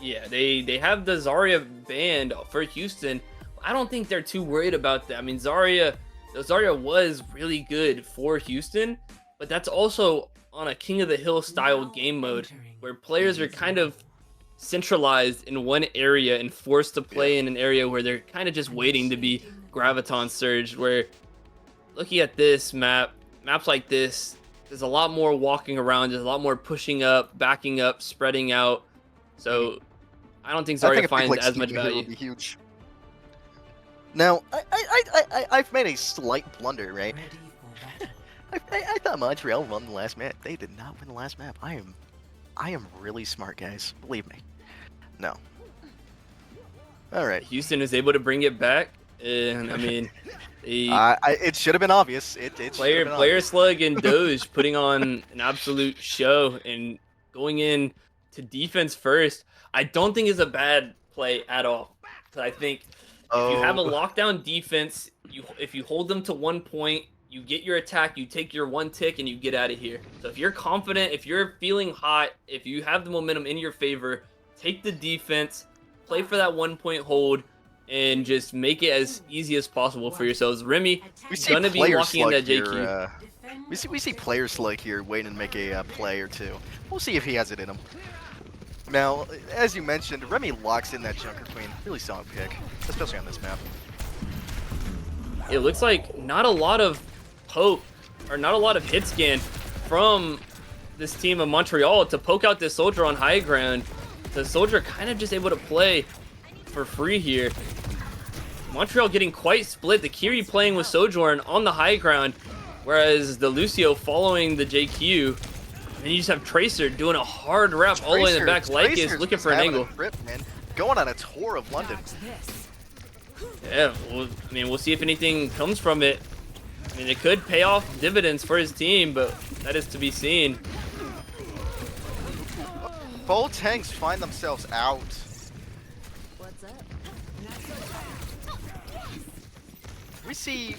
Yeah, they have the Zarya banned for Houston. I don't think they're too worried about that. I mean, Zarya was really good for Houston, but that's also on a King of the Hill style game mode where players are kind of centralized in one area and forced to play in an area where they're kind of just waiting to be graviton surged. Where looking at this maps like this, there's a lot more walking around, there's a lot more pushing up, backing up, spreading out. So I don't think Zarya finds as much value. Would be huge. Now, I've made a slight blunder, right? I thought Montreal won the last map. They did not win the last map. I am really smart, guys. Believe me. No. All right. Houston is able to bring it back, and I mean, it should have been obvious. Player Slug and Doge putting on an absolute show and going in to defense first. I don't think is a bad play at all. I think if you have a lockdown defense, if you hold them to 1 point, you get your attack, you take your 1 tick, and you get out of here. So if you're confident, if you're feeling hot, if you have the momentum in your favor, take the defense, play for that 1 point hold, and just make it as easy as possible for yourselves. Remy gonna be locking in that JQ. We see Player Slug here waiting to make a play or two. We'll see if he has it in him. Now, as you mentioned, Remy locks in that Junker Queen. Really solid pick, especially on this map. It looks like not a lot of poke, or not a lot of hit scan from this team of Montreal to poke out this soldier on high ground. The soldier kind of just able to play for free here. Montreal getting quite split. The Kiri playing with Sojourn on the high ground, whereas the Lucio following the JQ. And you just have Tracer doing a hard wrap all the way in the back. Lycus looking for an angle. Trip, man. Going on a tour of London. Yeah, well, I mean, we'll see if anything comes from it. I mean, it could pay off dividends for his team, but that is to be seen. Both tanks find themselves out. What's up? We see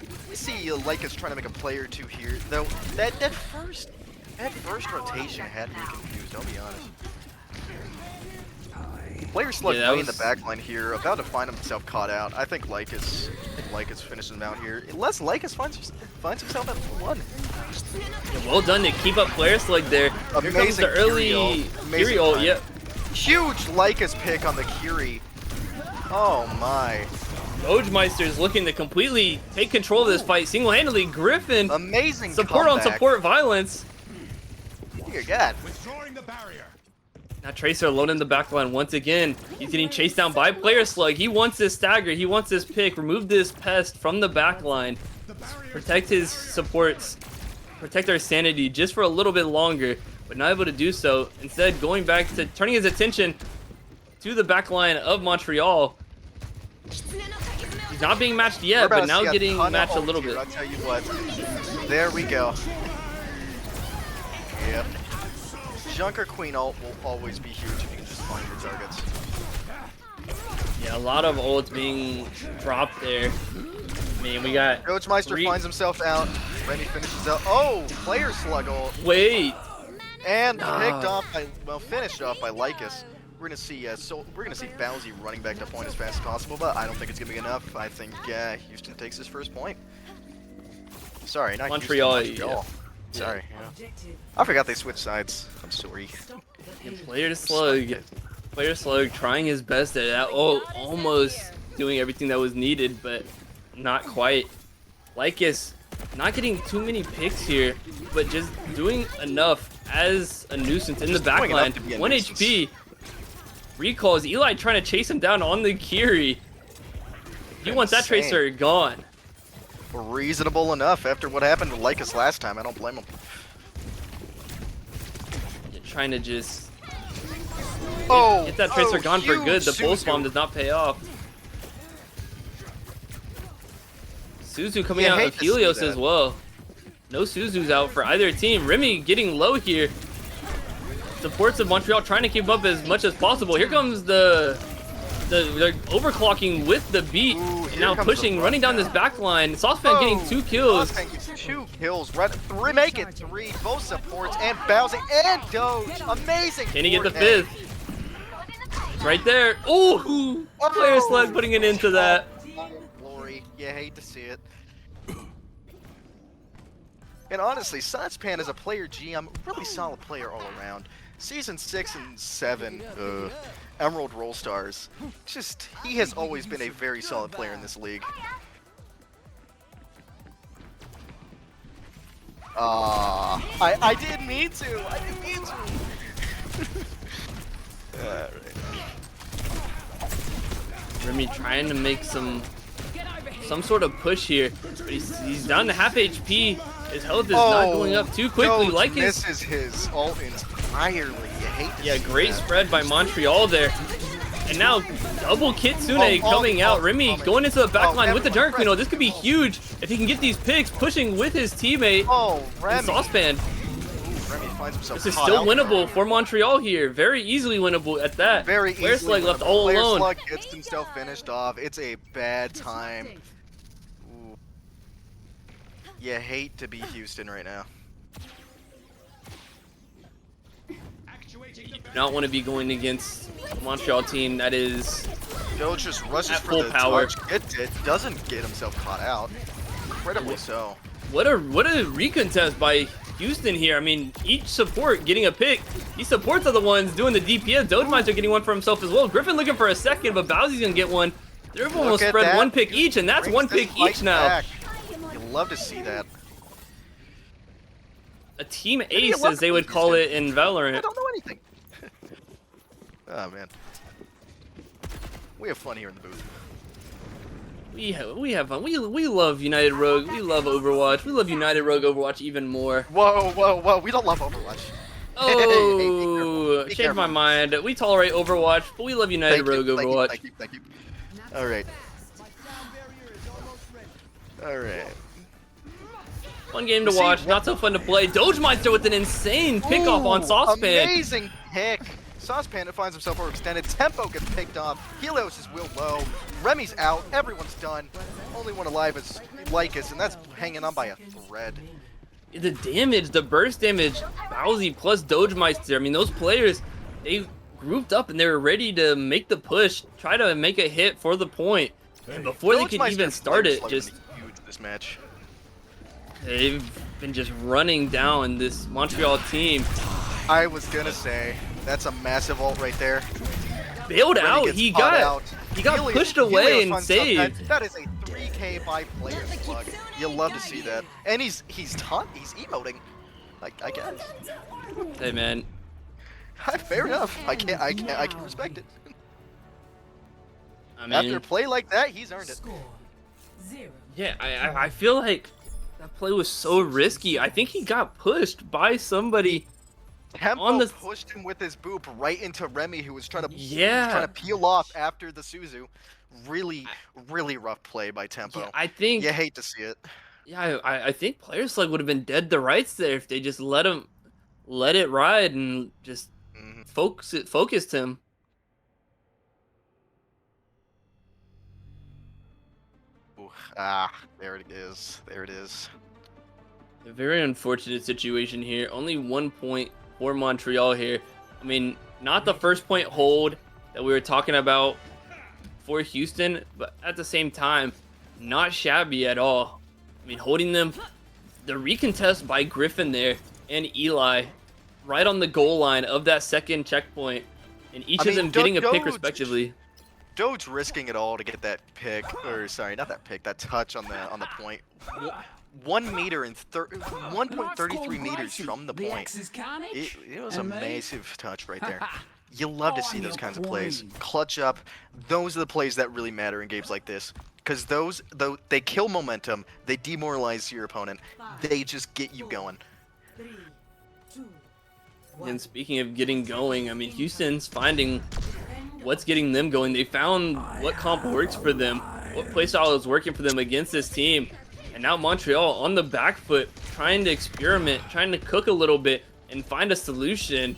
Lycus trying to make a play or two here, though. That first rotation had me confused. I'll be honest. Player Slug playing the backline here, about to find himself caught out. I think Lycus finishes him out here. Unless Lycus finds himself at 1. Yeah, well done to keep up Player Slug there. Here comes the early Kiri ult. Yep. Huge Lycus pick on the Kiri. Oh my. Dogemeister's looking to completely take control of this fight single-handedly. Griffin, amazing support comeback. on support violence. Dear God. Withdrawing the barrier. Now Tracer alone in the backline once again. He's getting chased down by Player Slug. He wants this stagger. He wants this pick. Remove this pest from the backline. Protect his supports. Protect our sanity just for a little bit longer, but not able to do so. Instead, going back to turning his attention to the backline of Montreal. He's not being matched yet, but now getting matched a little bit. I'll tell you what. There we go. Junker Queen ult will always be huge if you can just find your targets. Yeah, a lot of ults being dropped there. I mean, we got Roachmeister finds himself out. Remy finishes out. Oh, player slug ult. Wait. And picked off by, well, finished off by Lycus. We're gonna see, we're gonna see Bowsy running back to point as fast as possible, but I don't think it's gonna be enough. I think Houston takes his first point. Sorry, not Montreal. Houston, Montreal. Sorry. Yeah. I forgot they switched sides. I'm sorry. Player Slug trying his best at that. Oh, almost doing everything that was needed, but not quite. Lycus not getting too many picks here, but just doing enough as a nuisance in the backline. 1 HP. Recalls. Eli trying to chase him down on the Kiri. He wants that Tracer gone. Reasonable enough after what happened to Lycus last time. I don't blame him. Trying to just get that Tracer gone for good. The pulse bomb does not pay off. Suzu coming out of Helios as well. No Suzu's out for either team. Remy getting low here. Supports of Montreal trying to keep up as much as possible. Here comes they're overclocking with the beat. Ooh, and now pushing, running down this back line. Saucepan getting 2 kills. Saucepan gets 2 kills. Make it 3. Both supports and Bowsing and Doge. Amazing. Can he get the 5th? Right there. Ooh! Player Slug putting it into that. Glory. You hate to see it. And honestly, Saucepan as a player GM, really solid player all around. Season 6 and 7, Emerald Roll Stars. Just, he has always been a very solid player in this league. I didn't mean to. I didn't mean to. Alright. Remy trying to make some sort of push here, but he's down to half HP. His health is not going up too quickly. Like this is his ult entirely. You hate to see great that. spread by Montreal there. And now double Kitsune coming out. Remy going into the back line with the Dark Queen. This could be huge if he can get these picks, pushing with his teammate. Remy. Saucepan. Remy finds himself This is still winnable for Montreal here. Very easily winnable at that. Very easily. Player Slug left all Player alone. Slug gets himself finished off. It's a bad time. Ooh. You hate to be Houston right now. You do not want to be going against a Montreal team that is Doge just rushes at for full the power. touch, gets it, doesn't get himself caught out. Incredibly so. What a recontest by Houston here. I mean, each support getting a pick. These supports are the ones doing the DPS. Dodemeister getting one for himself as well. Griffin looking for a second, but Bowsy's gonna get one. They're almost spread 1 pick each, and that's Brings 1 this pick fight each now. back. You love to see that. A team ace, as they would call it in Valorant. I don't know anything. Oh man, we have fun here in the booth. We have fun. We love United Rogue. We love Overwatch. We love United Rogue Overwatch even more. Whoa! We don't love Overwatch. Oh, Be changed careful. my mind. We tolerate Overwatch, but we love United Rogue Overwatch. Thank you. All right. Fun game to watch, not so fun to play. Dodemeister with an insane pickoff on Saucepan. Amazing pick. Saucepan finds himself overextended. Tempo gets picked off. Helios is real low. Remy's out. Everyone's done. Only one alive is Lycus, and that's hanging on by a thread. The damage, the burst damage, Bowsy plus Dodemeister. I mean, those players, they grouped up and they were ready to make the push, try to make a hit for the point. And before they could even start it, just huge this match. they've been just running down this Montreal team. I was gonna say that's a massive ult right there. Bailed Remy out. gets He caught got out. pushed away Helios and finds saved. That is a 3K by player slug. You love to see that. And he's emoting. I guess. Hey man, Fair enough. I can respect it. I mean, After a play like that, he's earned it. yeah, I feel like that play was so risky. I think he got pushed by somebody. Tempo pushed him with his boop right into Remy, who was trying to peel off after the Suzu. Really rough play by Tempo. Yeah, I think you hate to see it. Yeah, I think Player Slug would have been dead to rights there if they just let him let it ride and just Mhm. focused him. Ooh, ah, there it is. There it is. A very unfortunate situation here. Only 1 point for Montreal here. I mean, not the first point hold that we were talking about for Houston, but at the same time, not shabby at all. I mean, holding them, the recontest by Griffin there and Eli right on the goal line of that second checkpoint, and each I of mean, them getting a pick Doge- respectively. Doge risking it all to get that pick, or sorry, not that pick, that touch on the point. 1 meter and 1.33 meters from the point. It was a massive touch right there. You love to see those kinds of plays. Clutch up. Those are the plays that really matter in games like this. Because those, though, they kill momentum, they demoralize your opponent, they just get you going. And speaking of getting going, I mean, Houston's finding what's getting them going. They found what comp works for them, what playstyle is working for them against this team. And now Montreal on the back foot, trying to experiment, trying to cook a little bit and find a solution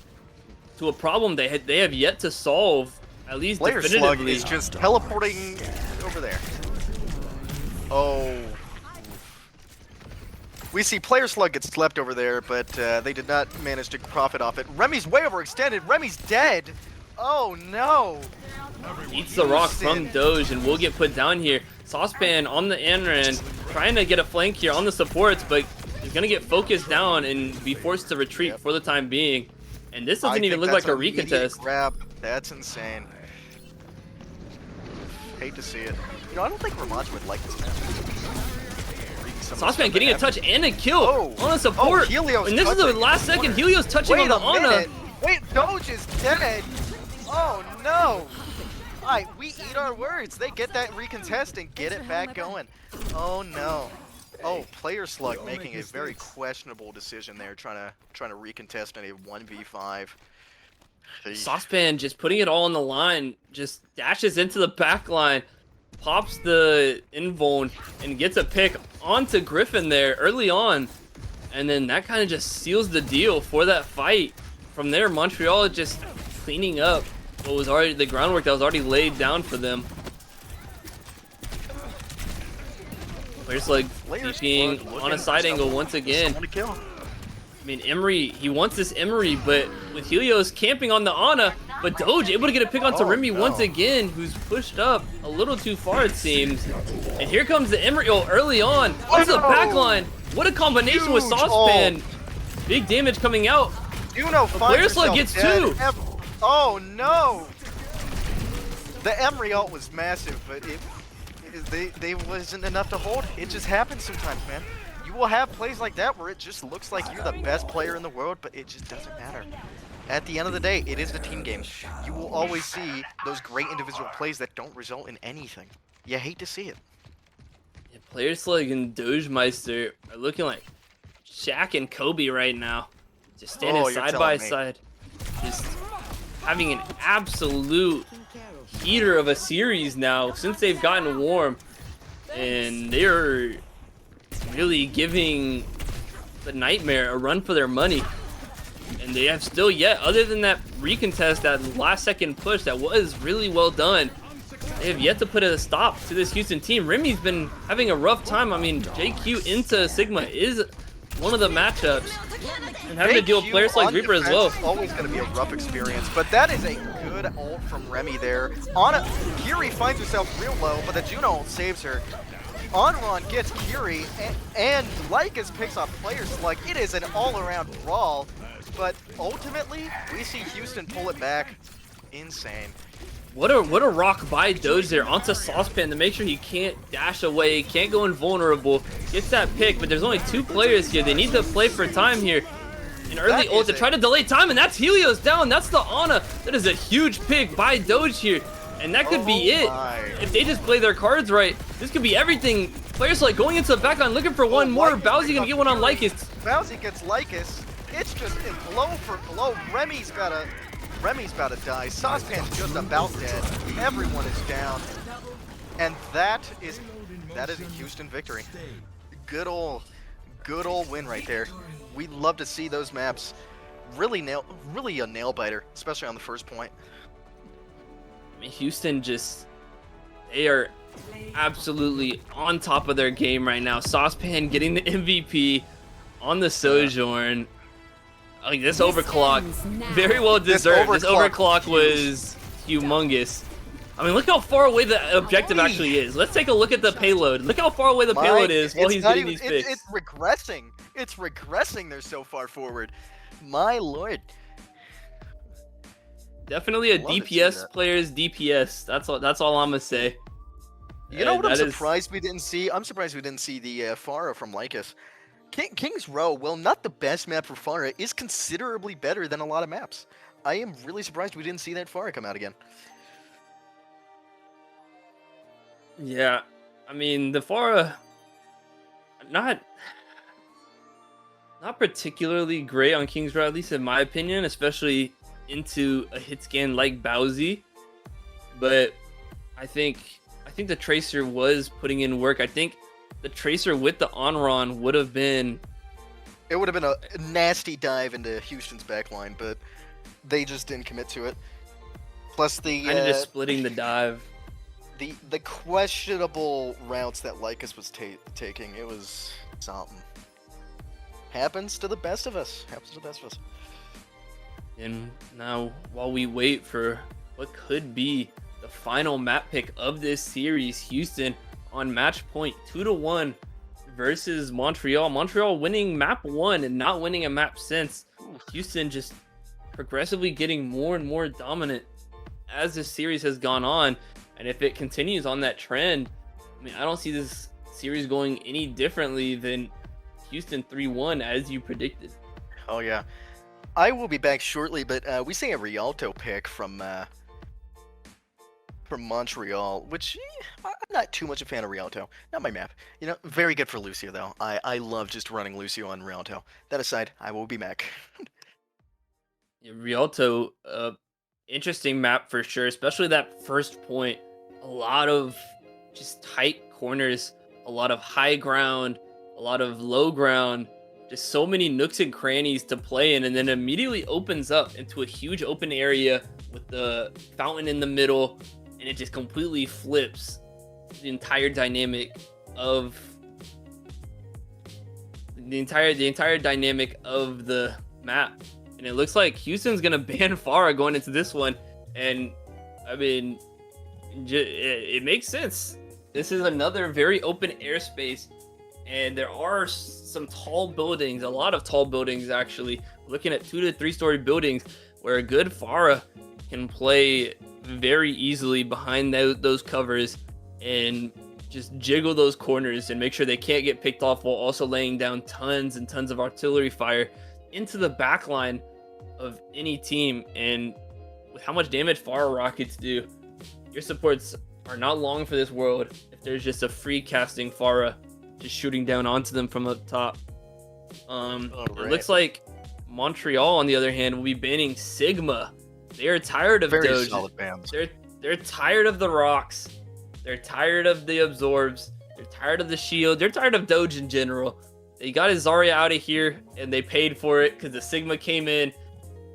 to a problem they have yet to solve, at least Player Slug definitively. is just teleporting over there. Oh. We see Player Slug get slept over there, but they did not manage to profit off it. Remy's way overextended. Remy's dead. Oh no. Eats the rock from Doge and will get put down here. Saucepan on the end, trying to get a flank here on the supports, but he's going to get focused down and be forced to retreat for the time being. And this doesn't even look like a recontest. Grab. That's insane. Hate to see it. You know, I don't think Ramaj would like this match. Saucepan getting a touch and a kill on the support. Oh, Helios and this is the last second. Helios touching on the Ana. Wait, Doge is dead. Oh no. Alright, we eat our words. They get that recontest and get it back going. Oh no. Oh, Player Slug making a very questionable decision there, trying to recontest in a 1v5. Saucepan just putting it all on the line, just dashes into the back line, pops the invuln, and gets a pick onto Griffin there early on. And then that kind of just seals the deal for that fight. From there, Montreal just cleaning up what was already the groundwork that was already laid down for them. Players like TPing on a side angle once again. I mean, Emery, he wants this Emery, but with Helios camping on the Ana, but Doge able to get a pick onto Remy once again, who's pushed up a little too far, it seems. And here comes the Emery early on onto the back line. What a combination with Saucepan. Big damage coming out. Player Slug gets two. Oh no! The Emery ult was massive, but they wasn't enough to hold. It just happens sometimes, man. You will have plays like that where it just looks like you're the best player in the world, but it just doesn't matter. At the end of the day, it is the team game. You will always see those great individual plays that don't result in anything. You hate to see it. Yeah, Player Slug and Dogmeister are looking like Shaq and Kobe right now. Just standing side by side. Just having an absolute heater of a series now since they've gotten warm. And they're really giving the Nightmare a run for their money. And they have still yet, other than that recontest, that last second push that was really well done, they have yet to put a stop to this Houston team. Remy's been having a rough time. I mean, JQ into Sigma is one of the matchups. And having to deal with players like Reaper as well. Always going to be a rough experience, but that is a good ult from Remy there. Kiri finds herself real low, but the Juno ult saves her. Onron gets Kiri, and Lycus picks off Player Slug. It is an all-around brawl, but ultimately, we see Houston pull it back. Insane. What a rock by Doge there onto Saucepan to make sure he can't dash away, can't go invulnerable. Gets that pick, but there's only two players here. They need to play for time here. An early ult to try to delay time, and that's Helios down. That's the Ana. That is a huge pick by Doge here. And that could be it. If they just play their cards right, this could be everything. Players like going into the backline looking for one more. Bowsy gonna get one on Lycus. Bowsy gets Lycus. It's just in blow for blow. Remy's about to die. Saucepan's just about dead. Everyone is down. And that is a Houston victory. Good old win right there. We love to see those maps. really a nail biter, especially on the first point. I mean, Houston they are absolutely on top of their game right now. Saucepan getting the MVP on the Sojourn. Like this overclock, very well deserved. This overclock was humongous. I mean, look how far away the objective actually is. Let's take a look at the payload. Look how far away the payload is while he's getting these picks. It's regressing. It's regressing. They're so far forward. My lord. Definitely a DPS player's DPS. That's all I'm gonna say. You know what I'm surprised we didn't see? I'm surprised we didn't see the Pharah from Lycus. King's Row, well, not the best map for Pharah, is considerably better than a lot of maps. I am really surprised we didn't see that Pharah come out again. Yeah, I mean the Pharah, not particularly great on King's Row, at least in my opinion, especially into a hit scan like Bowsy. But I think the Tracer was putting in work. I think the Tracer with the Onron would have been a nasty dive into Houston's backline, but they just didn't commit to it. Plus the kind of just splitting the dive. The questionable routes that Lycus was taking, it was something. Happens to the best of us. And now, while we wait for what could be the final map pick of this series, Houston on match point 2-1 versus Montreal. Montreal winning map 1 and not winning a map since. Houston just progressively getting more and more dominant as this series has gone on. And if it continues on that trend, I mean, I don't see this series going any differently than Houston 3-1 as you predicted. Oh yeah. I will be back shortly, but we see a Rialto pick from Montreal, which I'm not too much a fan of Rialto. Not my map. You know, very good for Lucio though. I love just running Lucio on Rialto. That aside, I will be back. Yeah, Rialto, interesting map for sure, especially that first point. A lot of just tight corners, a lot of high ground, a lot of low ground, just so many nooks and crannies to play in, and then immediately opens up into a huge open area with the fountain in the middle, and it just completely flips the entire dynamic of the map. And it looks like Houston's gonna ban Pharah going into this one, and I mean, it makes sense. This is another very open airspace, and there are some tall buildings, a lot of tall buildings actually. Looking at 2 to 3 story buildings where a good Pharah can play very easily behind those covers and just jiggle those corners and make sure they can't get picked off, while also laying down tons and tons of artillery fire into the back line of any team. And with how much damage Pharah rockets do, your supports are not long for this world if there's just a free casting Pharah just shooting down onto them from up top. It looks like Montreal, on the other hand, will be banning Sigma. They are tired of Very Doge. solid bans. They're tired of the rocks. They're tired of the absorbs. They're tired of the shield. They're tired of Doge in general. They got his Zarya out of here, and they paid for it because the Sigma came in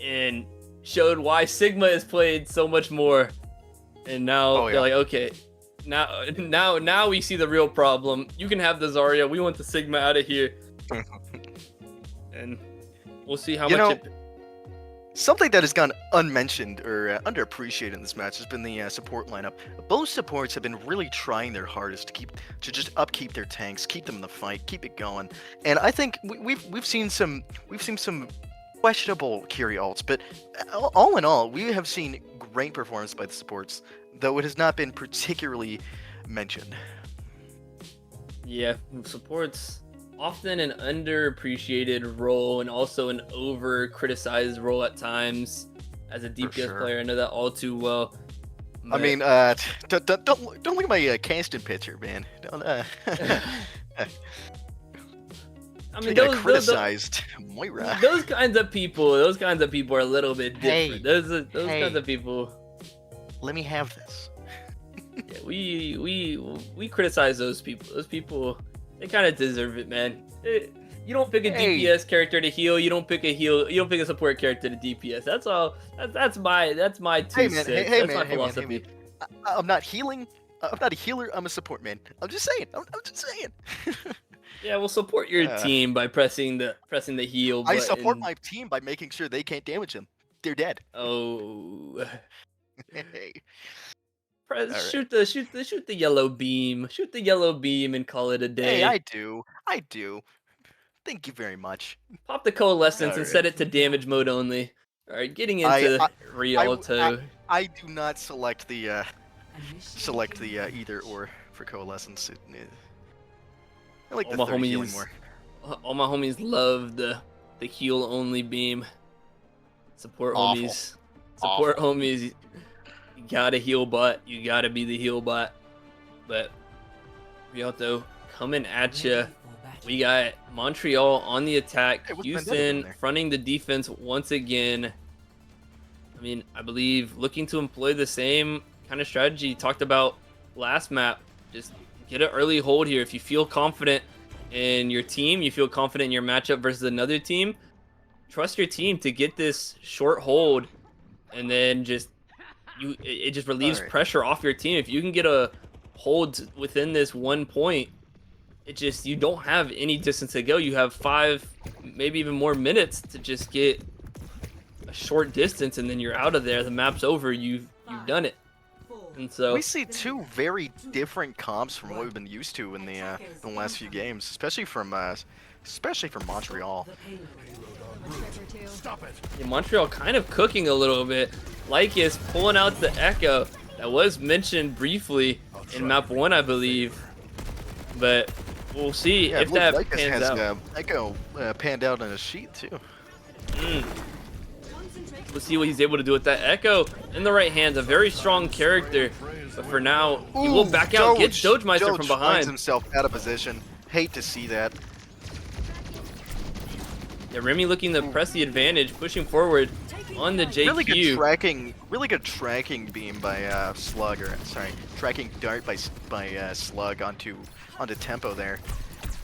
and showed why Sigma is played so much more. And now they're like, okay, now we see the real problem. You can have the Zarya. We want the Sigma out of here. And we'll see how much Something that has gone unmentioned or underappreciated in this match has been the support lineup. Both supports have been really trying their hardest to just upkeep their tanks, keep them in the fight, keep it going. And I think we've seen some questionable carry ults, but all in all, we have seen great performance by the supports, though it has not been particularly mentioned. Yeah, supports often an underappreciated role and also an over-criticized role at times. As a DPS player, I know that all too well. But... I mean, don't look at my casting picture, man. Don't. I mean, those criticized Moira. Those kinds of people are a little bit different. Those kinds of people. Let me have this. Yeah, we criticize those people. Those people, they kind of deserve it, man. You don't pick a Hey. DPS character to heal. You don't pick a heal. You don't pick a support character to DPS. That's all. That's my two Hey man, cents. hey That's man, my hey man, philosophy. hey man. I'm not healing. I'm not a healer. I'm a support man. I'm just saying. I'm just saying. Yeah, we'll support your Yeah. team by pressing the heal I button. support my team by making sure they can't damage him. They're dead. Oh. Hey. Press, Alright. shoot the yellow beam. Shoot the yellow beam and call it a day. Hey, I do. Thank you very much. Pop the coalescence and Alright. set it to damage mode only. All right, getting I- into I- Rialto. I do not select the either or for coalescence. I like All the my 30 healing homies- more. All my homies love the heal only beam. Support Awful. homies. Support homies. You gotta heal bot. You gotta be the heal bot. But Rialto coming at you. We got Montreal on the attack. Hey, what's Vendetta doing Houston there? fronting the defense once again. I mean, I believe looking to employ the same kind of strategy talked about last map. Just get an early hold here. If you feel confident in your team, you feel confident in your matchup versus another team, trust your team to get this short hold, and then it just relieves Alright. pressure off your team. If you can get a hold within this 1 point, you don't have any distance to go. You have 5, maybe even more minutes to just get a short distance, and then you're out of there. The map's over. You've done it. And so We see two very different comps from what we've been used to in the last few games, especially from Montreal. Stop it. yeah, Montreal kind of cooking a little bit. Lycus pulling out the Echo that was mentioned briefly in map 1, I believe. But we'll see Yeah, if it that looks like pans has out. Echo panned out on a sheet too. We'll see what he's able to do with that Echo in the right hands. A very strong character, but for now he will back out. Gets Dogmeister from Doge finds behind. himself out of position. Hate to see that. Yeah, Remy looking to press the advantage, pushing forward on the JQ. Really good tracking beam by Slug, or sorry, tracking dart by Slug onto Tempo there.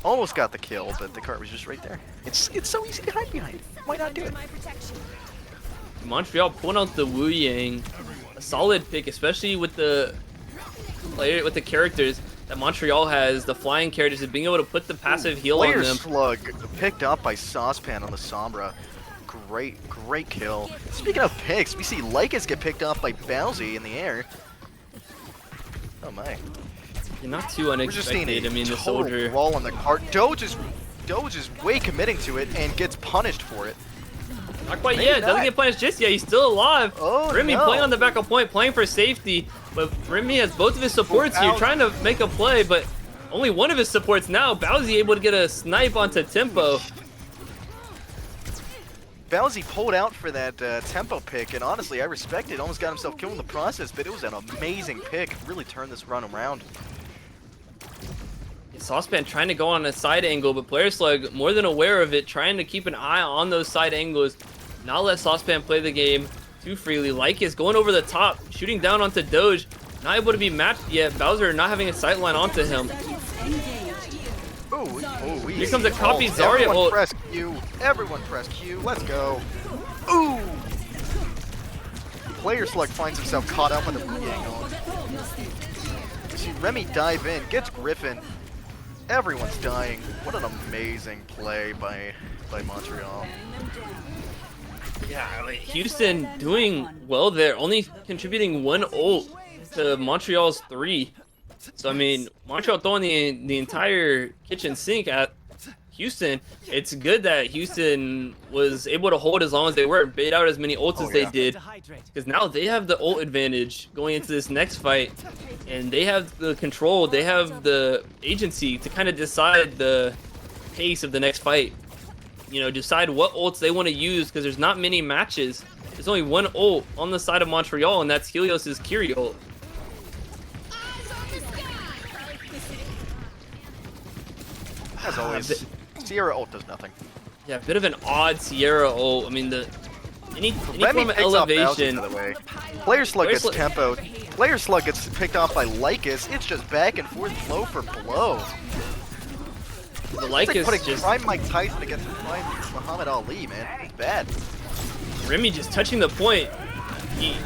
Almost got the kill, but the cart was just right there. It's so easy to hide behind. Why not do it? Montreal pulling out the Wu Yang, a solid pick, especially with the characters that Montreal has, the flying characters, and being able to put the passive heal on Player them. Slug picked up by Saucepan on the Sombra. Great kill. Speaking of picks, we see Lycus get picked off by Bowsy in the air. Oh my. Yeah, not too We're just seeing unexpected. a I mean, the total soldier. brawl on the cart. Doge is way committing to it and gets punished for it. Not quite Maybe yet. Doesn't not. get punished just yet. He's still alive. Oh, Remy no. playing on the backup point, playing for safety. But Remy has both of his supports here, out. trying to make a play, but only one of his supports now. Bowsy able to get a snipe onto Tempo. Bowsy pulled out for that tempo pick, and honestly, I respect it. Almost got himself killed in the process, but it was an amazing pick. Really turned this run around. Saucepan trying to go on a side angle, but Player Slug more than aware of it, trying to keep an eye on those side angles, not let Saucepan play the game too freely. Lycus going over the top, shooting down onto Doge, not able to be matched yet. Bowser not having a sight line onto him. Ooh, Here comes a copy oh, Zarya everyone ult. press Q. Everyone press Q. Let's go. Ooh! Player Slug finds himself caught up with a Yang on. See Remy dive in, gets Griffin. Everyone's dying. What an amazing play by Montreal. Yeah, like Houston doing well there, only contributing 1 ult to Montreal's 3. So I mean, Montreal throwing the entire kitchen sink at Houston. It's good that Houston was able to hold as long as they were and bait out as many ults as they did, because now they have the ult advantage going into this next fight, and they have the control, they have the agency to kind of decide the pace of the next fight. You know, decide what ults they want to use, because there's not many matches. There's only 1 ult on the side of Montreal, and that's Helios's Kiri ult. As always, Sierra ult does nothing. Yeah, a bit of an odd Sierra ult. I mean, any Remy form of picks off Bowsy, elevation. by the way. Player Slug Player gets Slug- tempoed. Player Slug gets picked off by Lycus. It's just back and forth, blow for blow. The It's like like is putting just Prime Mike Tyson against Prime Muhammad Ali, man. It's bad. Remy just touching the point. He,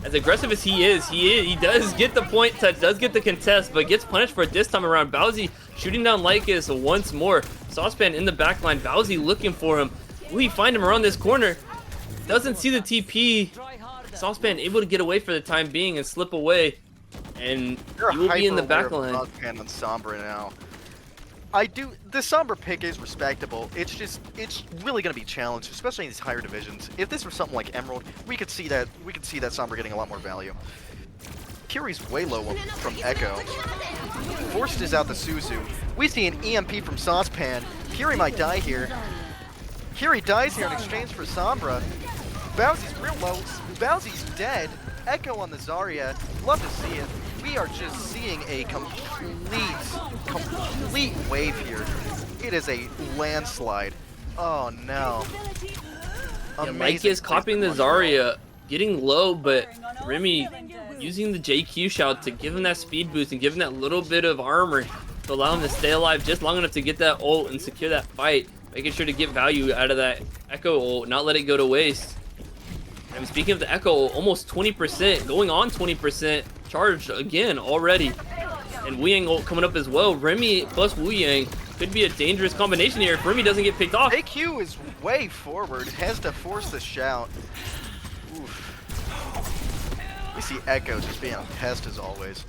as aggressive as he does get the point touch, does get the contest, but gets punished for it this time around. Bowsy shooting down Lycus once more. Saucepan in the back line. Bowsy looking for him. Will he find him around this corner? Doesn't see the TP. Saucepan able to get away for the time being and slip away. And he will be in the back line. Saucepan on Sombra now. The Sombra pick is respectable. It's really going to be challenged, especially in these higher divisions. If this were something like Emerald, we could see that Sombra getting a lot more value. Kiri's way low from Echo. Forced is out the Suzu. We see an EMP from Saucepan. Kiri might die here. Kiri dies here in exchange for Sombra. Bowsy's real low. Bowsy's dead. Echo on the Zarya. Love to see it. We are just seeing a complete wave here. It is a landslide. Oh no. Yeah, Mike is copying the Zarya, getting low, but Remy using the JQ shout to give him that speed boost and give him that little bit of armor to allow him to stay alive just long enough to get that ult and secure that fight, making sure to get value out of that Echo ult, not let it go to waste. And speaking of the Echo ult, almost 20%, going on 20% charged again already. And Wu Yang ult coming up as well. Remy plus Wu Yang could be a dangerous combination here if Remy doesn't get picked off. AQ is way forward, has to force the shout. Oof. We see Echo just being a pest as always.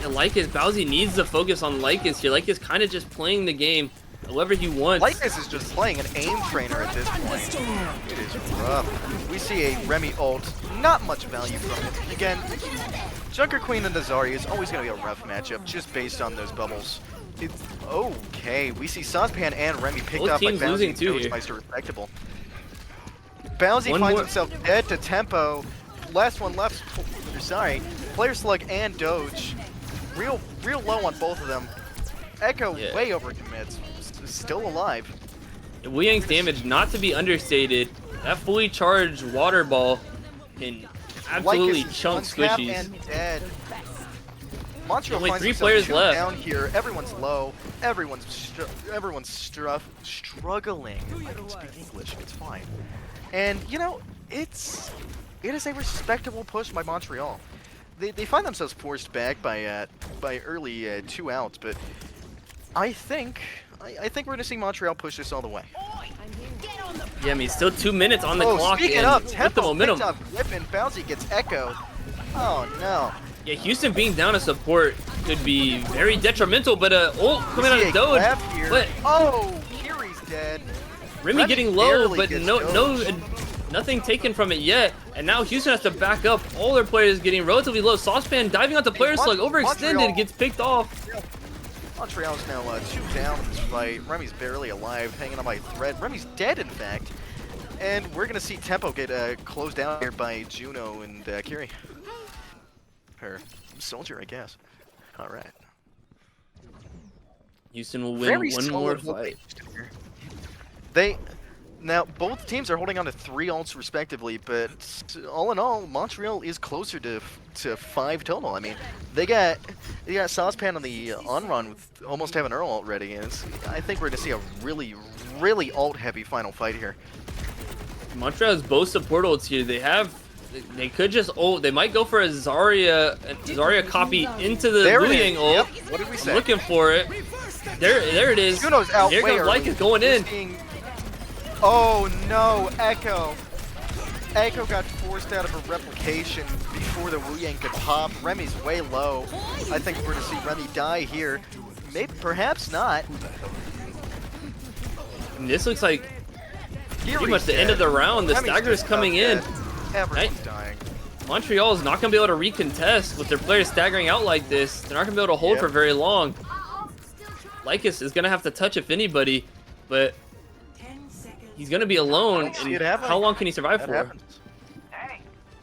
And Lycus, Bowsy needs to focus on Lycus here. Lycus kind of just playing the game however he wants. Lycus is just playing an aim trainer at this point. It is rough. We see a Remy ult, not much value from it. Again, Junker Queen and the Zarya is always going to be a rough matchup just based on those bubbles. It's okay. We see Saucepan and Remy picked Both up by teams Bowsy losing and too here. Ghostmeister respectable. Bowsy One finds more. himself dead to Tempo. Last one left, sorry. Player Slug and Doge. Real low on both of them. Echo way overcommits. Still alive. Wu Yang's damage, not to be understated. That fully charged water ball can absolutely Lycus is chunk untapped squishies. and dead. Montreal Only finds 3 himself players two left. down here. Everyone's low. Everyone's struggling. I can speak English. It's fine. And you know, it is a respectable push by Montreal. They find themselves forced back by early 2 outs, but I think we're gonna see Montreal push this all the way. Yeah, I mean, still 2 minutes on the clock, speaking and of, with the Tempo momentum. picked up Whippin', Bowsy gets Echo. Oh no. Yeah, Houston being down a support could be very detrimental, but ult coming out See of a Doge. grab here. But Oh, Kiri's dead. Remy Remy getting low, barely but gets no, nothing taken from it yet. And now Houston has to back up. All their players getting relatively low. Saucepan diving onto player slug, overextended, Montreal. gets picked off. Montreal's now 2 down in this fight. Remy's barely alive, hanging on by a thread. Remy's dead, in fact. And we're gonna see Tempo get closed down here by Juno and Kiri. Her soldier, I guess. All right. Houston will win Very one more solid fight. Now, both teams are holding on to 3 ults respectively, but all in all, Montreal is closer to 5 total. I mean, they got Saucepan on the on-run with almost having Earl ult ready, and I think we're going to see a really ult-heavy final fight here. Montreal has both support ults here. They could just ult. They might go for a Zarya copy into the There Wu it is. Yang ult. Yep. What did we say? I'm looking for it. There it is. Juno's out Here way comes early. Lycus going in. Oh no, Echo. Echo got forced out of a replication before the Wu Yang could pop. Remy's way low. I think we're going to see Remy die here. Maybe, perhaps not. And this looks like pretty Kiri's much the end dead. of the round. The Remy's stagger is just coming about in. dead. Everyone's dying. Montreal is not going to be able to recontest with their players staggering out like this. They're not going to be able to hold Yep. for very long. Lycus is going to have to touch if anybody, but he's going to be alone. See it And happening. how long can he survive That for? happens.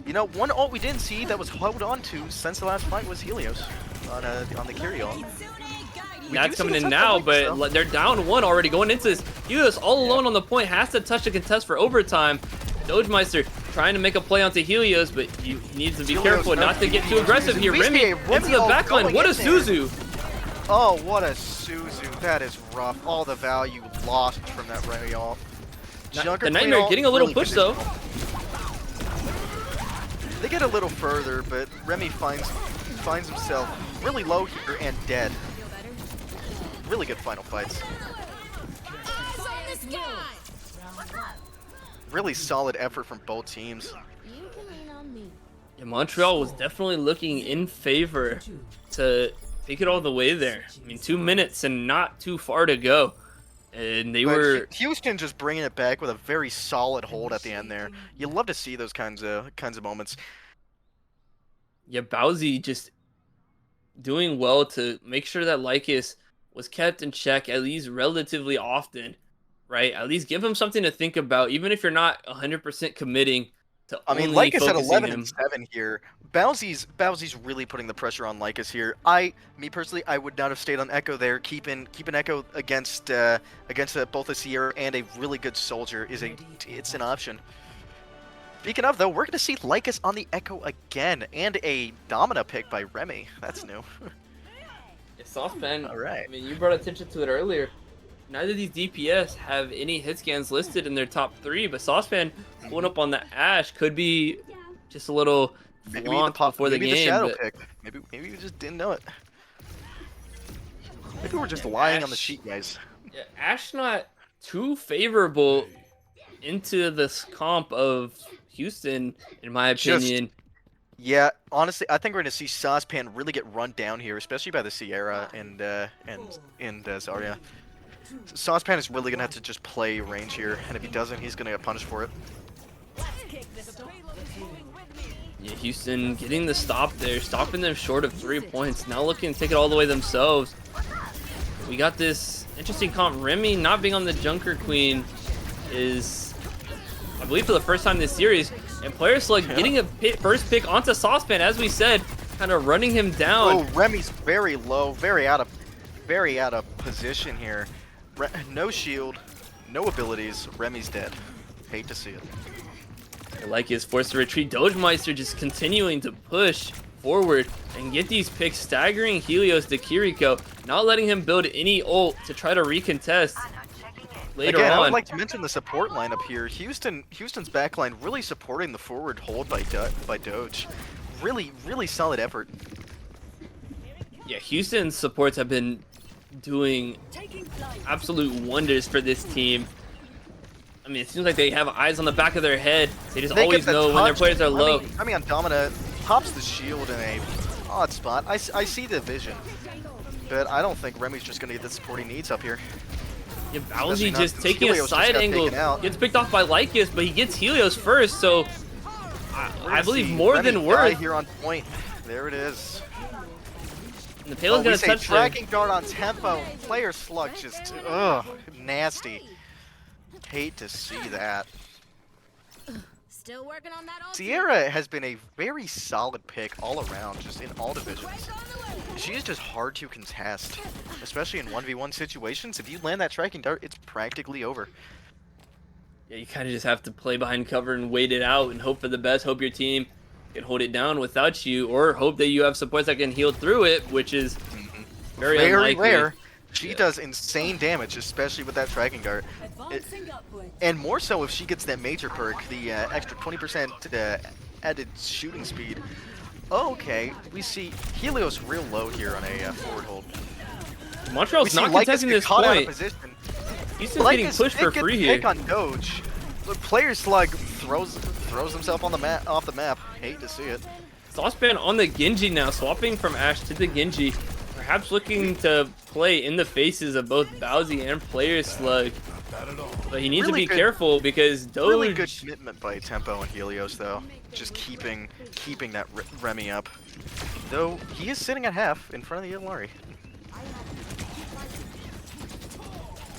You know, one ult we didn't see that was held on to since the last fight was Helios on the Kiri ult. We That's do see coming the in touch now, on Lycus, though. but they're down 1 already going into this. Helios all alone on the point, has to touch the contest for overtime. Dogemeister trying to make a play onto Helios, but he needs to be Helios careful not to get too aggressive here. We see Remy a Remy into the ult back line. going What a in there. Suzu! Oh, what a Suzu. That is rough. All the value lost from that Remy ult. The Nightmare getting a little push though. They get a little further, but Remy finds himself really low here and dead. Really good final fights. Really solid effort from both teams. You can lean on me. Yeah, Montreal was definitely looking in favor to take it all the way there. I mean, 2 minutes and not too far to go. And they But were... Houston just bringing it back with a very solid hold at the end there. You love to see those kinds of moments. Yeah, Bowsy just doing well to make sure that Lycus was kept in check at least relatively often, right? At least give him something to think about, even if you're not 100% committing to only Lycus at focusing 11 him. and 7 here. Bowsy's really putting the pressure on Lycus here. Me personally, I would not have stayed on Echo there. Keeping Echo against both a Sierra and a really good soldier it's an option. Speaking of though, we're gonna see Lycus on the Echo again and a Domina pick by Remy. That's new. Yeah, Saucepan, All right. I mean, you brought attention to it earlier. Neither of these DPS have any hit scans listed in their top 3, but Saucepan pulling up on the Ashe could be just a little flaunt before the game. Shadow But pick. Maybe we just didn't know it. Maybe we're just lying on the Ashe- sheet, guys. yeah, Ashe not too favorable into this comp of Houston, in my Just- opinion. Yeah, honestly, I think we're gonna see Saucepan really get run down here, especially by the Sierra and Zarya. Saucepan is really gonna have to just play range here, and if he doesn't, he's gonna get punished for it. Yeah, Houston getting the stop there, stopping them short of 3 points. Now looking to take it all the way themselves. We got this interesting comp. Remy not being on the Junker Queen is, I believe, for the first time this series. And Player Slug getting a first pick onto Saucepan, as we said, kind of running him down. Oh, Remy's very low, very out of position here. No shield, no abilities. Remy's dead. Hate to see it. Like is forced to retreat. Dojemeister just continuing to push forward and get these picks, staggering Helios to Kiriko, not letting him build any ult to try to recontest later Again, on. I would like to mention the support lineup here. Houston's backline really supporting the forward hold by Doge. Really solid effort. Yeah, Houston's supports have been doing absolute wonders for this team. I mean, it seems like they have eyes on the back of their head. They just They always get the know when their touch. players are low. Remy on Domina pops the shield in a odd spot. I see the vision, but I don't think Remy's just gonna get the support he needs up here. Yeah, Especially Bowsy not just since taking a Helios just side got angle. taken out. Gets picked off by Lycus, but he gets Helios first, so We're I gonna believe see more Remy than die worth. here on point. There it is. And the payload's we gonna say touch there. tracking guard on tempo. Player Slug just nasty. Hate to see that. Still working on that ulti. Sierra has been a very solid pick all around, just in all divisions. She is just hard to contest, especially in 1v1 situations. If you land that tracking dart, it's practically over. Yeah, you kind of just have to play behind cover and wait it out and hope for the best. Hope your team can hold it down without you, or hope that you have supports that can heal through it, which is very unlikely. rare. She does insane damage, especially with that tracking dart. And more so if she gets that major perk, the extra 20% added shooting speed. Okay, we see Helios real low here on a forward hold. Montreal's We see not Lycus contesting get this caught out of point. position. Houston's getting Lycus pushed for did get free the here. pick on Doge. But Player Slug throws himself on the off the map. Hate to see it. Saucepan on the Genji now, swapping from Ashe to the Genji. Perhaps looking to play in the faces of both Bowsy and Player Slug. But he needs Really to be good- careful because Doge... Really good commitment by Tempo and Helios though. Just keeping that Remy up. Though he is sitting at half in front of the Yellari.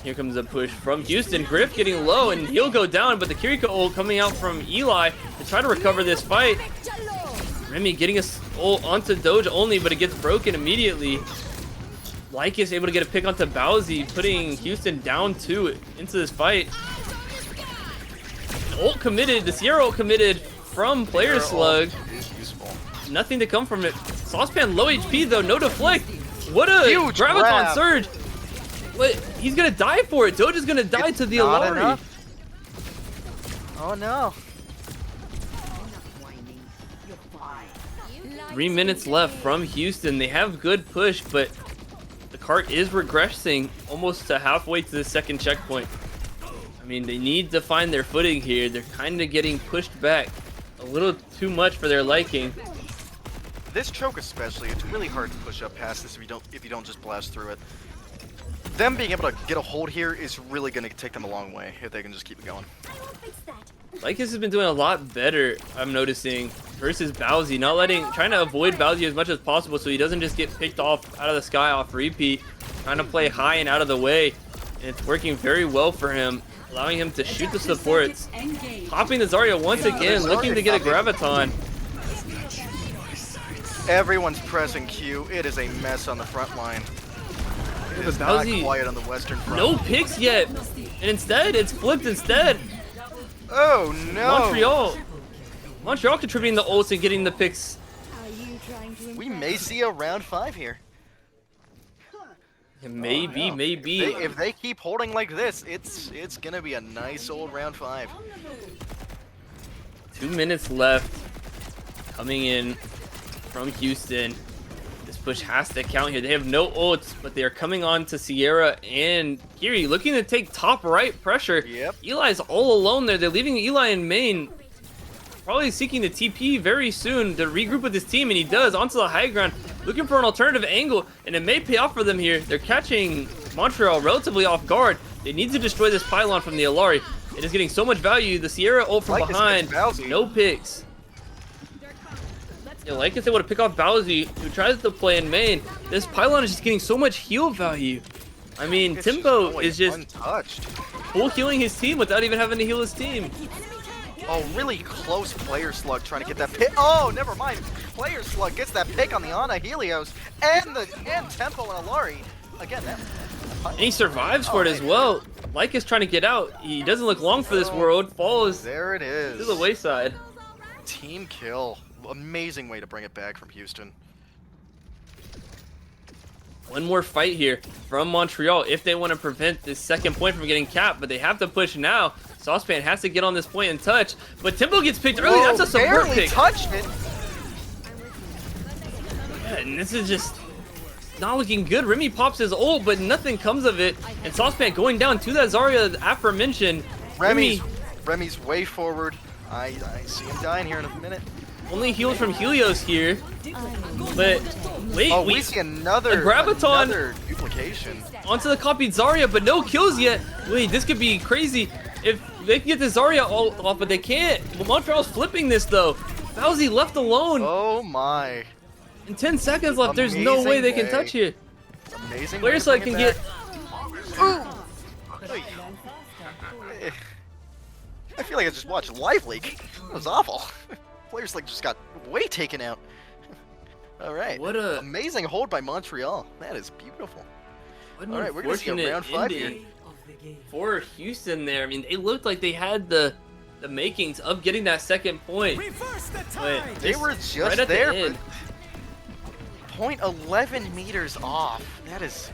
Here comes a push from Houston. Griff getting low and he'll go down, but the Kiriko ult coming out from Eli to try to recover this fight. Remy getting a ult onto Doge only, but it gets broken immediately. Lycus able to get a pick onto Bowsy, putting Houston down 2 into this fight. An ult committed, the Sierra ult committed from Player Slug. Is useful. Nothing to come from it. Saucepan low HP though, no deflect. What a Huge graviton grab. surge! But he's gonna die for it. Doja's gonna die It's to the not Alari. enough. Oh no. 3 minutes left from Houston. They have good push, but the cart is regressing almost to halfway to the second checkpoint. I mean, they need to find their footing here. They're kind of getting pushed back a little too much for their liking. This choke especially, it's really hard to push up past this if you don't just blast through it. Them being able to get a hold here is really going to take them a long way if they can just keep it going. Lycus has been doing a lot better, I'm noticing, versus Bowsy. Trying to avoid Bowsy as much as possible so he doesn't just get picked off out of the sky off repeat. Trying to play high and out of the way. And it's working very well for him, allowing him to shoot the supports. Popping the Zarya once again, looking to get a Graviton. Everyone's pressing Q. It is a mess on the front line. It but is not Bowsy- quiet on the western front. No picks yet. And instead, it's flipped instead. Oh no! Montreal contributing the ults and getting the picks. We may see a round 5 here. Maybe. If they keep holding like this, it's gonna be a nice old round 5. 2 minutes left. Coming in from Houston. This push has to count here. They have no ults, but they are coming on to Sierra and Kiri, looking to take top right pressure. Yep. Eli's all alone there. They're leaving Eli in main. Probably seeking the TP very soon to regroup with his team, and he does onto the high ground, looking for an alternative angle, and it may pay off for them here. They're catching Montreal relatively off guard. They need to destroy this pylon from the Alari. It is getting so much value. The Sierra ult from Lycus behind, gets Bowsy. no picks. Yeah, like I said, able to pick off Bowsy, who tries to play in main. This pylon is just getting so much heal value. I mean, It's Timbo going is just untouched. full healing his team without even having to heal his team. Oh, really close player slug trying to get that pick. Oh, never mind. Player slug gets that pick on the Ana Helios and Tempo and Alari. Again, that. And he survives for it as well. Lycus trying to get out. He doesn't look long for this world. Falls to There it is. the wayside. Team kill. Amazing way to bring it back from Houston. One more fight here from Montreal if they want to prevent this second point from getting capped, but they have to push now. Saucepan has to get on this point and touch, but Tempo gets picked early. Whoa, That's a support barely pick. touched it. Yeah, and this is just not looking good. Remy pops his ult, but nothing comes of it. And Saucepan going down to that Zarya aforementioned. Remy's way forward. I see him dying here in a minute. Only heals from Helios here. But wait, Oh, we see another Graviton. duplication. Onto the copied Zarya, but no kills yet. Wait, this could be crazy if they can get the Zarya ult off, but they can't. Well, Montreal's flipping this though. Bowsy left alone. Oh my. In 10 seconds left, there's no way they can touch you. Amazing. Player Slide can get. I feel like I just watched Live Leak. That was awful. Players like just got way taken out. All right. What a amazing hold by Montreal. That is beautiful. What an All right, we're gonna see a unfortunate round 5 here. ending for Houston there. I mean, they looked like they had the makings of getting that second point. Reverse the But tide. They were just right at there. the end. 0.11 meters off. That is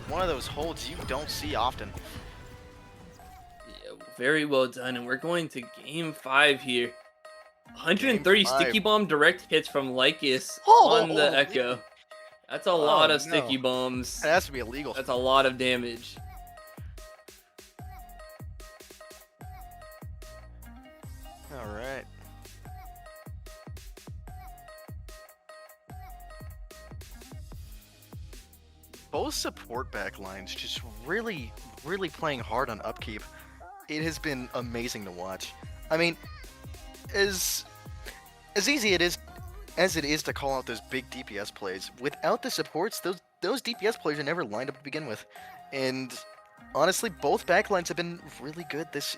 one of those holds you don't see often. Yeah, very well done, and we're going to game 5 here. 130 Game 5. sticky bomb direct hits from Lycus Oh, on the Echo. That's a lot of sticky no. bombs. That has to be illegal. That's a lot of damage. All right. Both support backlines just really playing hard on upkeep. It has been amazing to watch. I mean, as easy as it is to call out those big DPS plays, without the supports, those DPS plays are never lined up to begin with. And honestly, both backlines have been really good this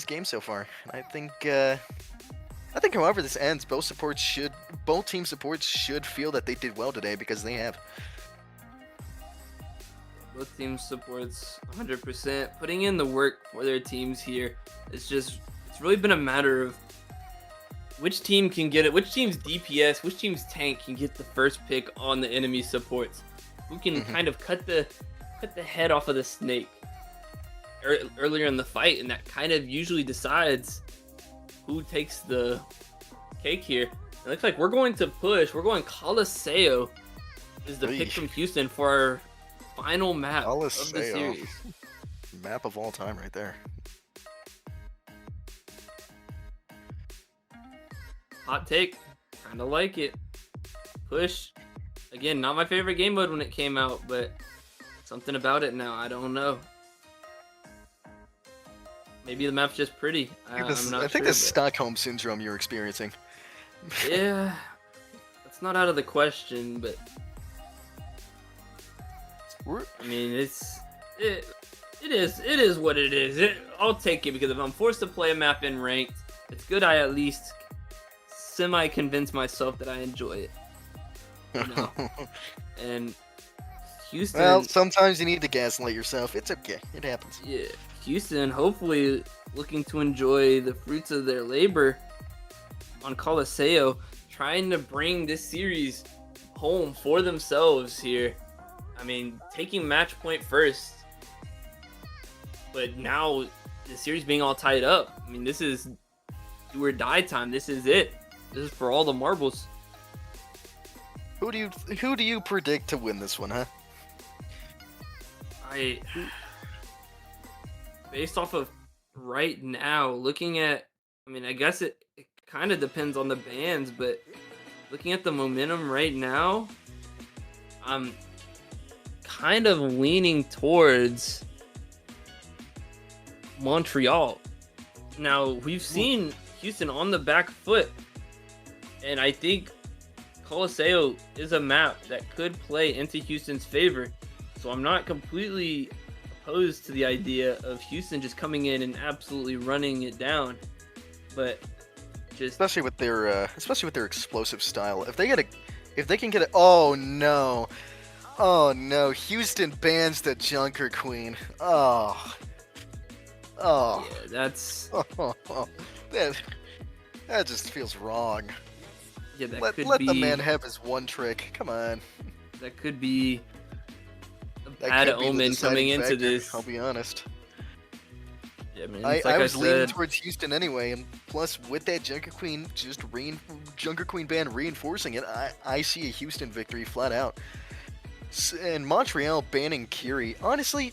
game so far. I think however this ends, both team supports should feel that they did well today because they have. Both team supports 100%, putting in the work for their teams here. It's really been a matter of which team can get it? Which team's DPS, which team's tank can get the first pick on the enemy supports? Who can kind of cut the head off of the snake earlier in the fight, and that kind of usually decides who takes the cake here. It looks like we're going to push. We're going Coliseo is the pick from Houston for our final map of the series. Map of all time right there. Hot take, kind of like it. Push. Again, not my favorite game mode when it came out, but something about it now, I don't know. Maybe the map's just pretty. I'm not I think sure, this Stockholm syndrome you're experiencing. Yeah, it's not out of the question, but I mean, it is what it is. I'll take it, because if I'm forced to play a map in ranked, it's good I at least semi-convince myself that I enjoy it. You know? And Houston. Well, sometimes you need to gaslight yourself. It's okay. It happens. Yeah, Houston hopefully looking to enjoy the fruits of their labor on Coliseo, trying to bring this series home for themselves here. I mean, taking match point first, but now the series being all tied up. I mean, this is do or die time. This is it. This is for all the marbles. Who do you predict to win this one, huh? Based off of right now, looking at, I mean, I guess it kind of depends on the bands, but looking at the momentum right now, I'm kind of leaning towards Montreal. Now, we've seen Houston on the back foot, and I think Coliseo is a map that could play into Houston's favor. So I'm not completely opposed to the idea of Houston just coming in and absolutely running it down, but just especially with their explosive style. If they can get it. Oh no, Houston bans the Junker Queen. Yeah, that's that just feels wrong. Yeah, that let could be, the man have his one trick. Come on. That could be a That bad could be the omen deciding coming into factor, this. I'll be honest. Yeah, man, I was leaning towards Houston anyway, and plus with that Junker Queen ban reinforcing it, I see a Houston victory flat out. And Montreal banning Kiri, honestly,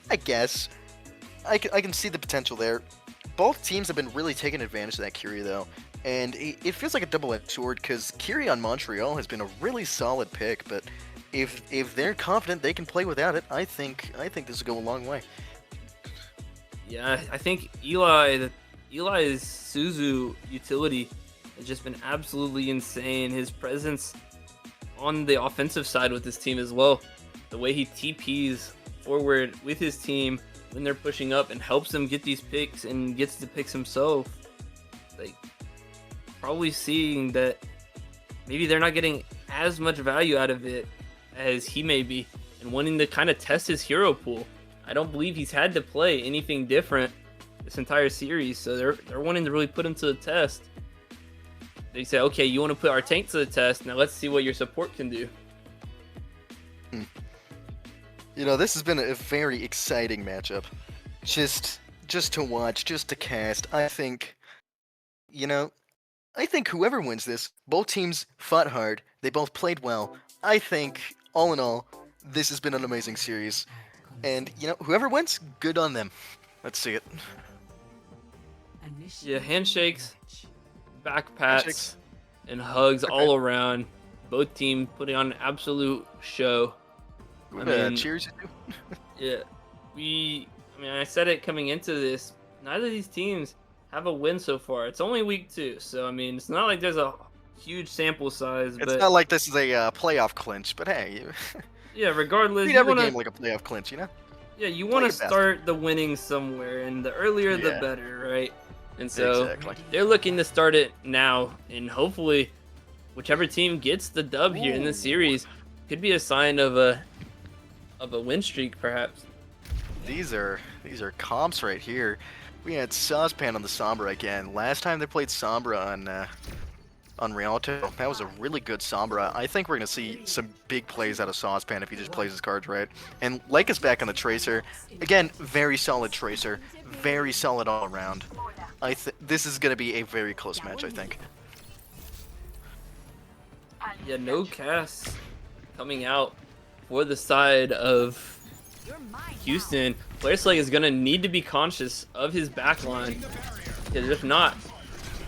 I guess I can see the potential there. Both teams have been really taking advantage of that Kiri though, and it feels like a double-edged sword, because Kiri on Montreal has been a really solid pick, but if they're confident they can play without it, I think this will go a long way. Yeah, I think Eli's Suzu utility has just been absolutely insane. His presence on the offensive side with his team as well. The way he TPs forward with his team when they're pushing up and helps them get these picks and gets the picks himself. Like, probably seeing that maybe they're not getting as much value out of it as he may be, and wanting to kind of test his hero pool. I don't believe he's had to play anything different this entire series, so they're wanting to really put him to the test. They say, okay, you want to put our tank to the test, now let's see what your support can do. You know, this has been a very exciting matchup. Just to watch, just to cast. I think whoever wins this, both teams fought hard. They both played well. I think, all in all, this has been an amazing series. And, whoever wins, good on them. Let's see it. Yeah, handshakes, back pats, and hugs all around. Both teams putting on an absolute show. Cheers you do. Yeah, I said it coming into this, neither of these teams have a win so far. It's only week 2, so I mean, it's not like there's a huge sample size. It's not like this is a playoff clinch, but hey. Yeah, regardless. Treat every game like a playoff clinch, Yeah, you want to start the winning somewhere, and the earlier the better, right? And so they're looking to start it now, and hopefully, whichever team gets the dub here in the series could be a sign of a win streak, perhaps. These are comps right here. We had Saucepan on the Sombra again. Last time they played Sombra on Rialto, that was a really good Sombra. I think we're going to see some big plays out of Saucepan if he just plays his cards right. And Lake is back on the Tracer. Again, very solid Tracer. Very solid all around. This is going to be a very close match, I think. Yeah, no cast coming out for the side of Houston. Player Slug is going to need to be conscious of his backline, because if not,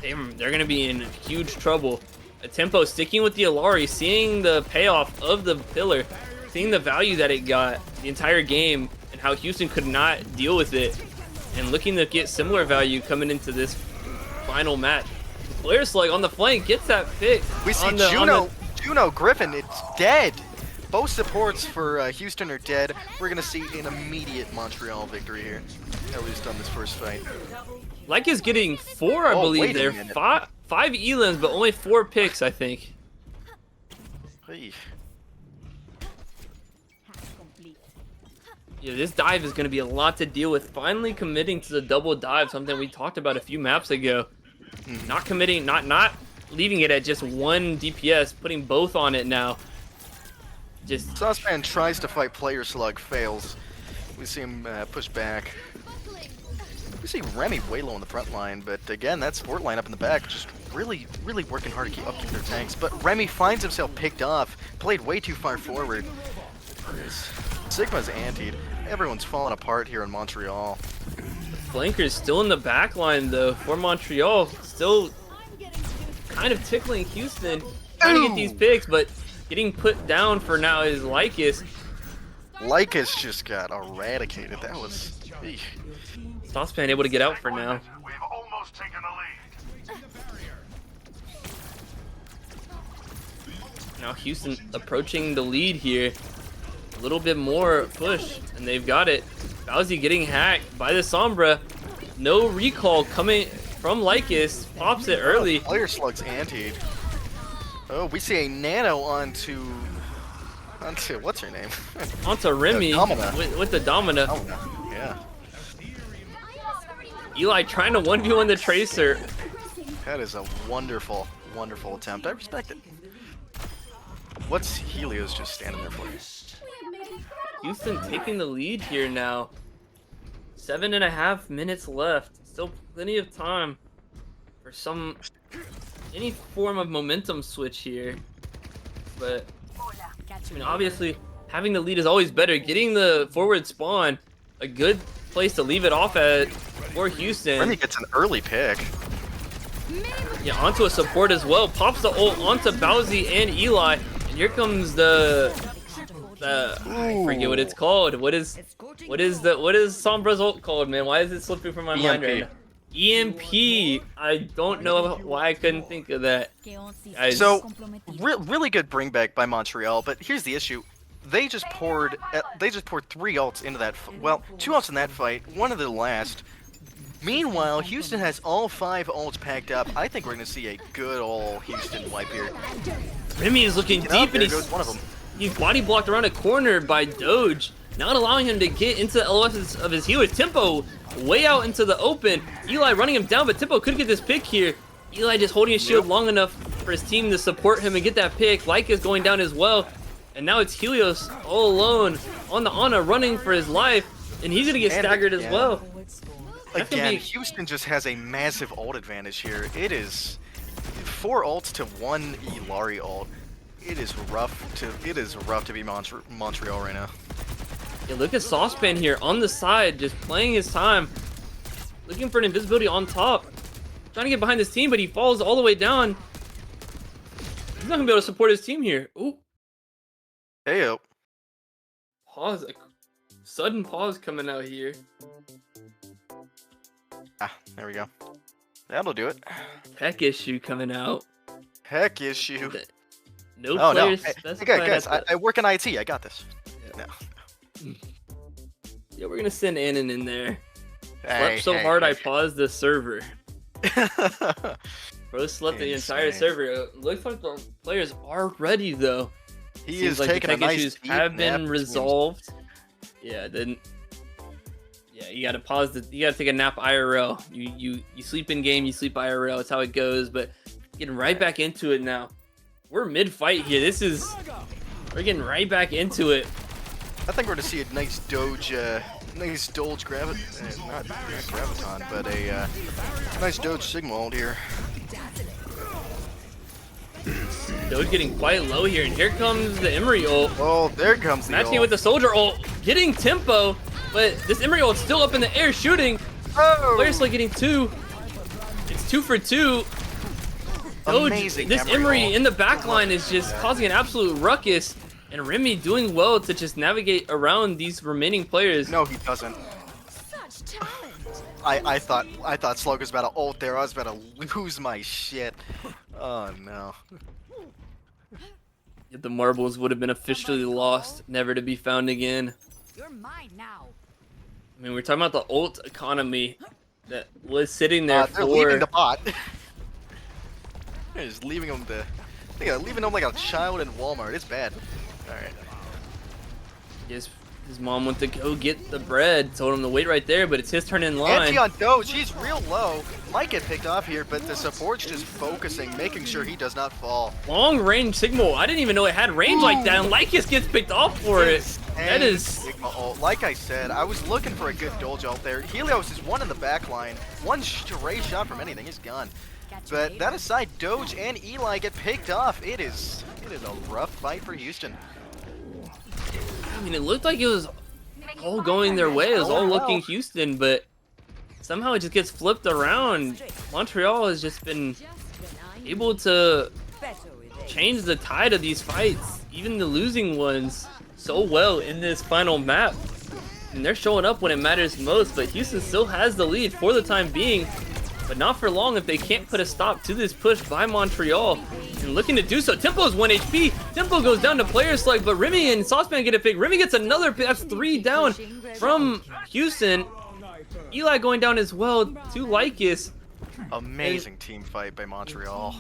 they're going to be in huge trouble. A Tempo sticking with the Alari, seeing the payoff of the pillar, seeing the value that it got the entire game, and how Houston could not deal with it, and looking to get similar value coming into this final match. Player Slug on the flank gets that pick. We see Juno Griffin, it's dead. Both supports for Houston are dead. We're going to see an immediate Montreal victory here, at least on this first fight. Like is getting 4, I believe there. Five elims, but only 4 picks, I think. Hey. Yeah, this dive is going to be a lot to deal with. Finally committing to the double dive, something we talked about a few maps ago. Not committing, not leaving it at just 1 DPS, putting both on it now. Just Saucepan tries to fight Player Slug, fails. We see him push back. We see Remy way low on the front line, but again, that support line up in the back just really working hard to keep upkeep their tanks. But Remy finds himself picked off, played way too far forward. Sigma's antied. Everyone's falling apart here in Montreal. Flankers still in the back line though for Montreal, still kind of tickling Houston, trying to get these picks, but getting put down for now is Lycus. Lycus just got eradicated. That was... Saucepan able to get out for now. We've almost taken the lead. Now Houston approaching the lead here. A little bit more push, and they've got it. Bowsy getting hacked by the Sombra. No recall coming from Lycus. Pops it early. Player Slug's antied. Oh, we see a nano onto what's her name? Onto Remy with the Domina. Yeah. Eli trying to 1v1 the Tracer. That is a wonderful attempt. I respect it. What's Helios just standing there for? Houston taking the lead here now. 7.5 minutes left. Still plenty of time for any form of momentum switch here. But I mean, obviously having the lead is always better. Getting the forward spawn, a good place to leave it off at for Houston. Remy gets an early pick. Yeah, onto a support as well. Pops the ult onto Bowsy and Eli. And here comes I forget what it's called. What is Sombra's ult called, man? Why is it slipping from my mind right now? EMP. I don't know why I couldn't think of that. So, really good bring back by Montreal, but here's the issue. They just poured 3 ults into that. Well, 2 ults in that fight, 1 of the last. Meanwhile, Houston has all 5 ults packed up. I think we're gonna see a good old Houston wipe here. Remy is looking deep, and goes one of them. He's body blocked around a corner by Doge, not allowing him to get into the LOS of his healers. Tempo way out into the open. Eli running him down, but Tempo could get this pick here. Eli just holding his shield long enough for his team to support him and get that pick. Lycus going down as well. And now it's Helios all alone on the Ana running for his life. And he's going to get staggered as well. Again, Houston just has a massive ult advantage here. It is 4 ults to 1 Ilari ult. It is rough to be Montreal right now. Yeah, look at Saucepan here on the side, just playing his time. Looking for an invisibility on top. Trying to get behind this team, but he falls all the way down. He's not going to be able to support his team here. Ooh. Heyo. Pause. Sudden pause coming out here. Ah, there we go. That'll do it. Tech issue coming out. Heck issue. No oh, players no. specified. Hey, guys, I work in IT. I got this. Yeah. No. Yeah, we're going to send Annan in there. Hey, Slept so hard I paused the server. Bro slept the entire server. Looks like the players are ready though. He Seems is like taking the a tech nice issues deep have nap been resolved. Yeah, then. Yeah, you gotta pause the. You gotta take a nap IRL. You sleep in game, you sleep IRL. It's how it goes. But getting right back into it now. We're mid fight here. We're getting right back into it. I think we're gonna see a nice Doge, not graviton, but a nice Doge Sigma ult here. Doge getting quite low here, and here comes the Emery ult. Oh, there comes the Matching ult. with the soldier ult, getting tempo, but this Emery ult's still up in the air shooting. Oh! Player Slug getting 2. It's 2 for 2. Doge, Amazing this Emery Emery ult. in the back line is just causing an absolute ruckus, and Remy doing well to just navigate around these remaining players. No, he doesn't. Such talent. I thought Slug was about to ult there. I was about to lose my shit. Oh no. Yet the marbles would have been officially lost, never to be found again. You're mine now. I mean, we're talking about the ult economy that was sitting there They're for. leaving the bot. They're just leaving him leaving him like a child in Walmart. It's bad. All right. His mom went to go get the bread, told him to wait right there, but it's his turn in line. Anti on Doge, he's real low. Might get picked off here, but the support's just focusing, making sure he does not fall. Long range Sigma. I didn't even know it had range like that, and Lycus gets picked off for it. That is. Sigma ult. Like I said, I was looking for a good Doge ult there. Helios is one in the back line. One stray shot from anything, he's gone. But that aside, Doge and Eli get picked off. It is a rough fight for Houston. I mean, it looked like it was all going their way. It was all looking Houston, but somehow it just gets flipped around. Montreal has just been able to change the tide of these fights, even the losing ones, so well in this final map. And they're showing up when it matters most, but Houston still has the lead for the time being, but not for long if they can't put a stop to this push by Montreal. And looking to do so. Tempo's 1 HP. Tempo goes down to Player Slug, but Remy and Saucepan get a pick. Remy gets another pick. That's 3 down from Houston. Eli going down as well to Lycus. Amazing team fight by Montreal.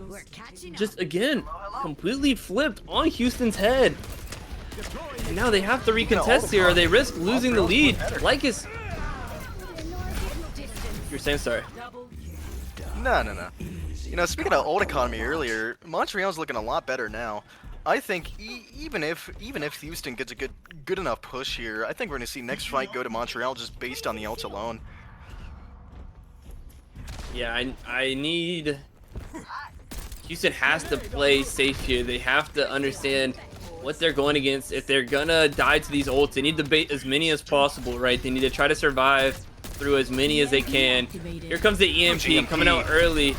We're catching up. Just again, completely flipped on Houston's head. And now they have to recontest here, or they risk losing the lead. Lycus. You're saying sorry. No. You know, speaking of ult economy earlier, Montreal's looking a lot better now. I think even if Houston gets a good enough push here, I think we're gonna see next fight go to Montreal just based on the ults alone. Yeah, I need. Houston has to play safe here. They have to understand what they're going against. If they're gonna die to these ults, they need to bait as many as possible, right? They need to try to survive through as many as they can. Here comes the EMP coming out early.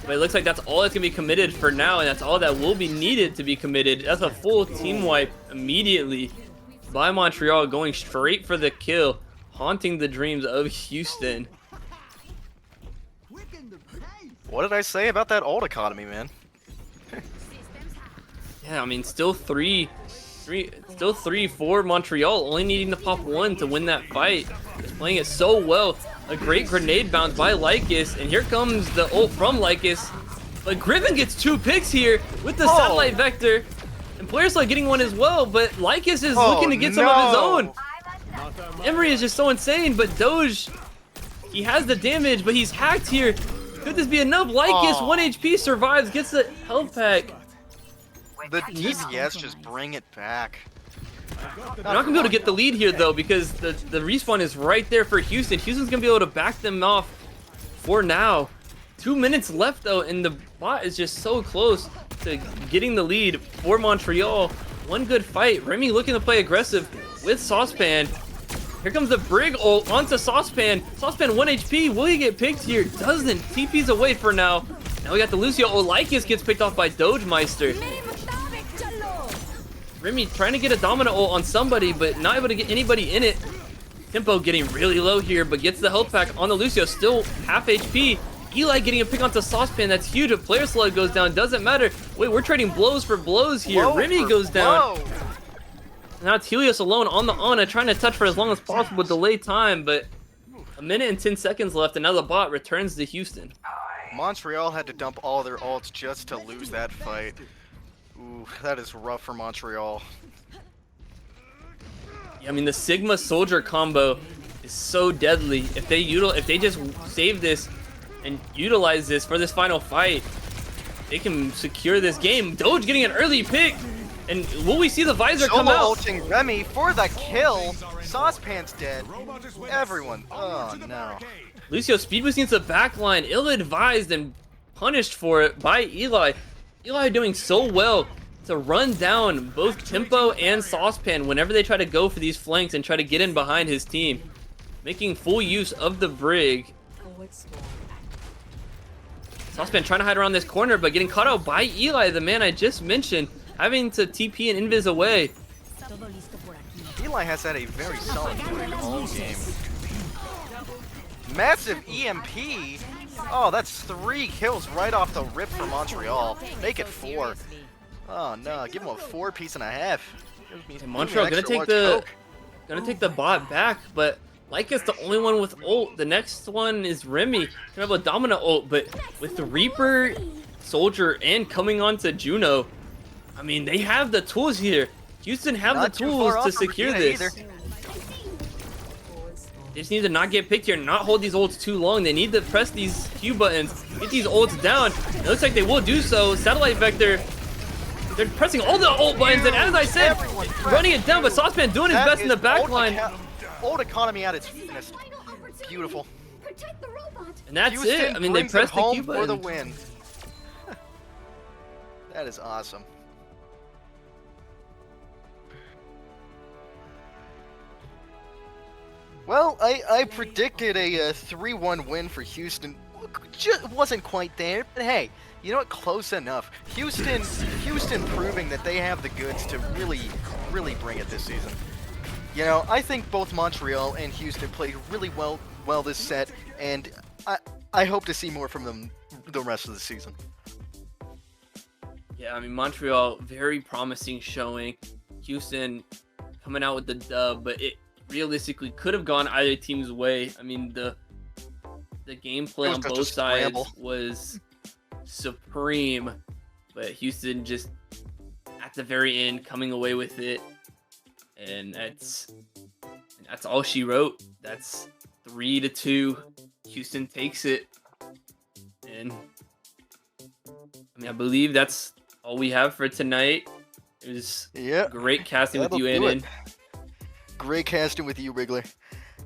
But it looks like that's all that's going to be committed for now, and that's all that will be needed to be committed. That's a full team wipe immediately by Montreal, going straight for the kill, haunting the dreams of Houston. What did I say about that ult economy, man? Yeah, I mean, still 3 for Montreal, only needing to pop 1 to win that fight. Just playing it so well. A great grenade bounce by Lycus, and here comes the ult from Lycus. But Griffin gets 2 picks here with the satellite vector. And Player Slug getting 1 as well, but Lycus is looking to get some of his own. Emery is just so insane, but Doge, he has the damage, but he's hacked here. Could this be enough? Lycus, 1 HP, survives, gets the health pack. The DPS just bring it back. They're not gonna be able to get the lead here though, because the respawn is right there for Houston. Houston's gonna be able to back them off for now. 2 minutes left though, and the bot is just so close to getting the lead for Montreal. One good fight. Remy looking to play aggressive with Saucepan. Here comes the Brig ult onto Saucepan. Saucepan 1 HP. Will he get picked here? Doesn't. TP's away for now. Now we got the Lucio. Lycus gets picked off by Dogemeister. Remy trying to get a dominant ult on somebody, but not able to get anybody in it. Tempo getting really low here, but gets the health pack on the Lucio. Still half HP. Eli getting a pick onto Saucepan. That's huge. A Player Slug goes down. Doesn't matter. Wait, we're trading blows for blows here. Remy goes down. Now it's Helios alone on the Ana, trying to touch for as long as possible, delay time, but a minute and 10 seconds left, and now the bot returns to Houston. Montreal had to dump all their ults just to lose that fight. Ooh, that is rough for Montreal. Yeah, I mean, the Sigma Soldier combo is so deadly. If they just save this and utilize this for this final fight, they can secure this game. Doge getting an early pick, and will we see the visor come Solo out? ulting Remy for the kill. Saucepan's dead. Everyone. Oh no. Lucio speed boosting into the back line, ill-advised and punished for it by Eli. Eli doing so well to run down both Tempo and Saucepan whenever they try to go for these flanks and try to get in behind his team. Making full use of the Brig. Saucepan trying to hide around this corner, but getting caught out by Eli, the man I just mentioned, having to TP and invis away. Eli has had a very solid footing all game. Massive EMP. Oh, that's 3 kills right off the rip for Montreal. Make it 4. Oh no, give him a 4.5. And Montreal gonna take the bot back, but Lyca's the only one with ult. The next one is Remy. Gonna have a dominant ult, but with the Reaper, Soldier, and coming on to Juno, I mean, they have the tools here. Houston have Not the too far tools off to from secure Regina this. either. They just need to not get picked here, not hold these ults too long. They need to press these Q buttons, get these ults down. It looks like they will do so. Satellite Vector, they're pressing all the ult buttons, and as I said, running it down, but Saucepan doing his That best in the is back ult line. Ult economy at its finest. Beautiful. Protect the robot. And that's Houston it. I mean, they brings it pressed the home Q for the button. win. That is awesome. Well, I predicted a 3-1 win for Houston. Just wasn't quite there, but hey, you know what? Close enough. Houston proving that they have the goods to really bring it this season. You know, I think both Montreal and Houston played really well this set, and I hope to see more from them the rest of the season. Yeah, I mean, Montreal, very promising showing. Houston coming out with the dub, but it realistically could have gone either team's way. I mean, the gameplay on just a both sides scramble. was supreme, but Houston just at the very end coming away with it, and that's all she wrote. That's 3-2. Houston takes it, and I mean, I believe that's all we have for tonight. It was Yeah. great casting with That'll you, do Aiden. it. Great casting with you, Wriggler.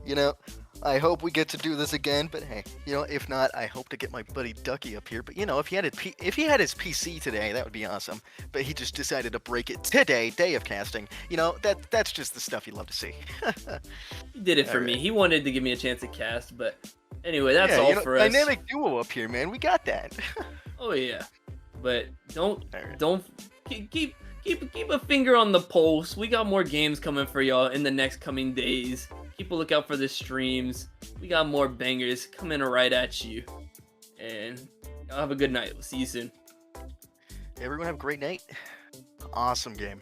You know, I hope we get to do this again, but hey, you know, if not, I hope to get my buddy Ducky up here. But you know, if he had his PC today, that would be awesome. But he just decided to break it today, day of casting. You know, that's just the stuff you love to see. He did it for me. Alright. He wanted to give me a chance to cast, but anyway, that's Yeah, all you know, for us. dynamic duo up here, man. We got that. Oh yeah, but don't Alright. keep a finger on the pulse. We got more games coming for y'all in the next coming days. Keep a lookout for the streams. We got more bangers coming right at you. And y'all have a good night. We'll see you soon. Everyone have a great night. Awesome game.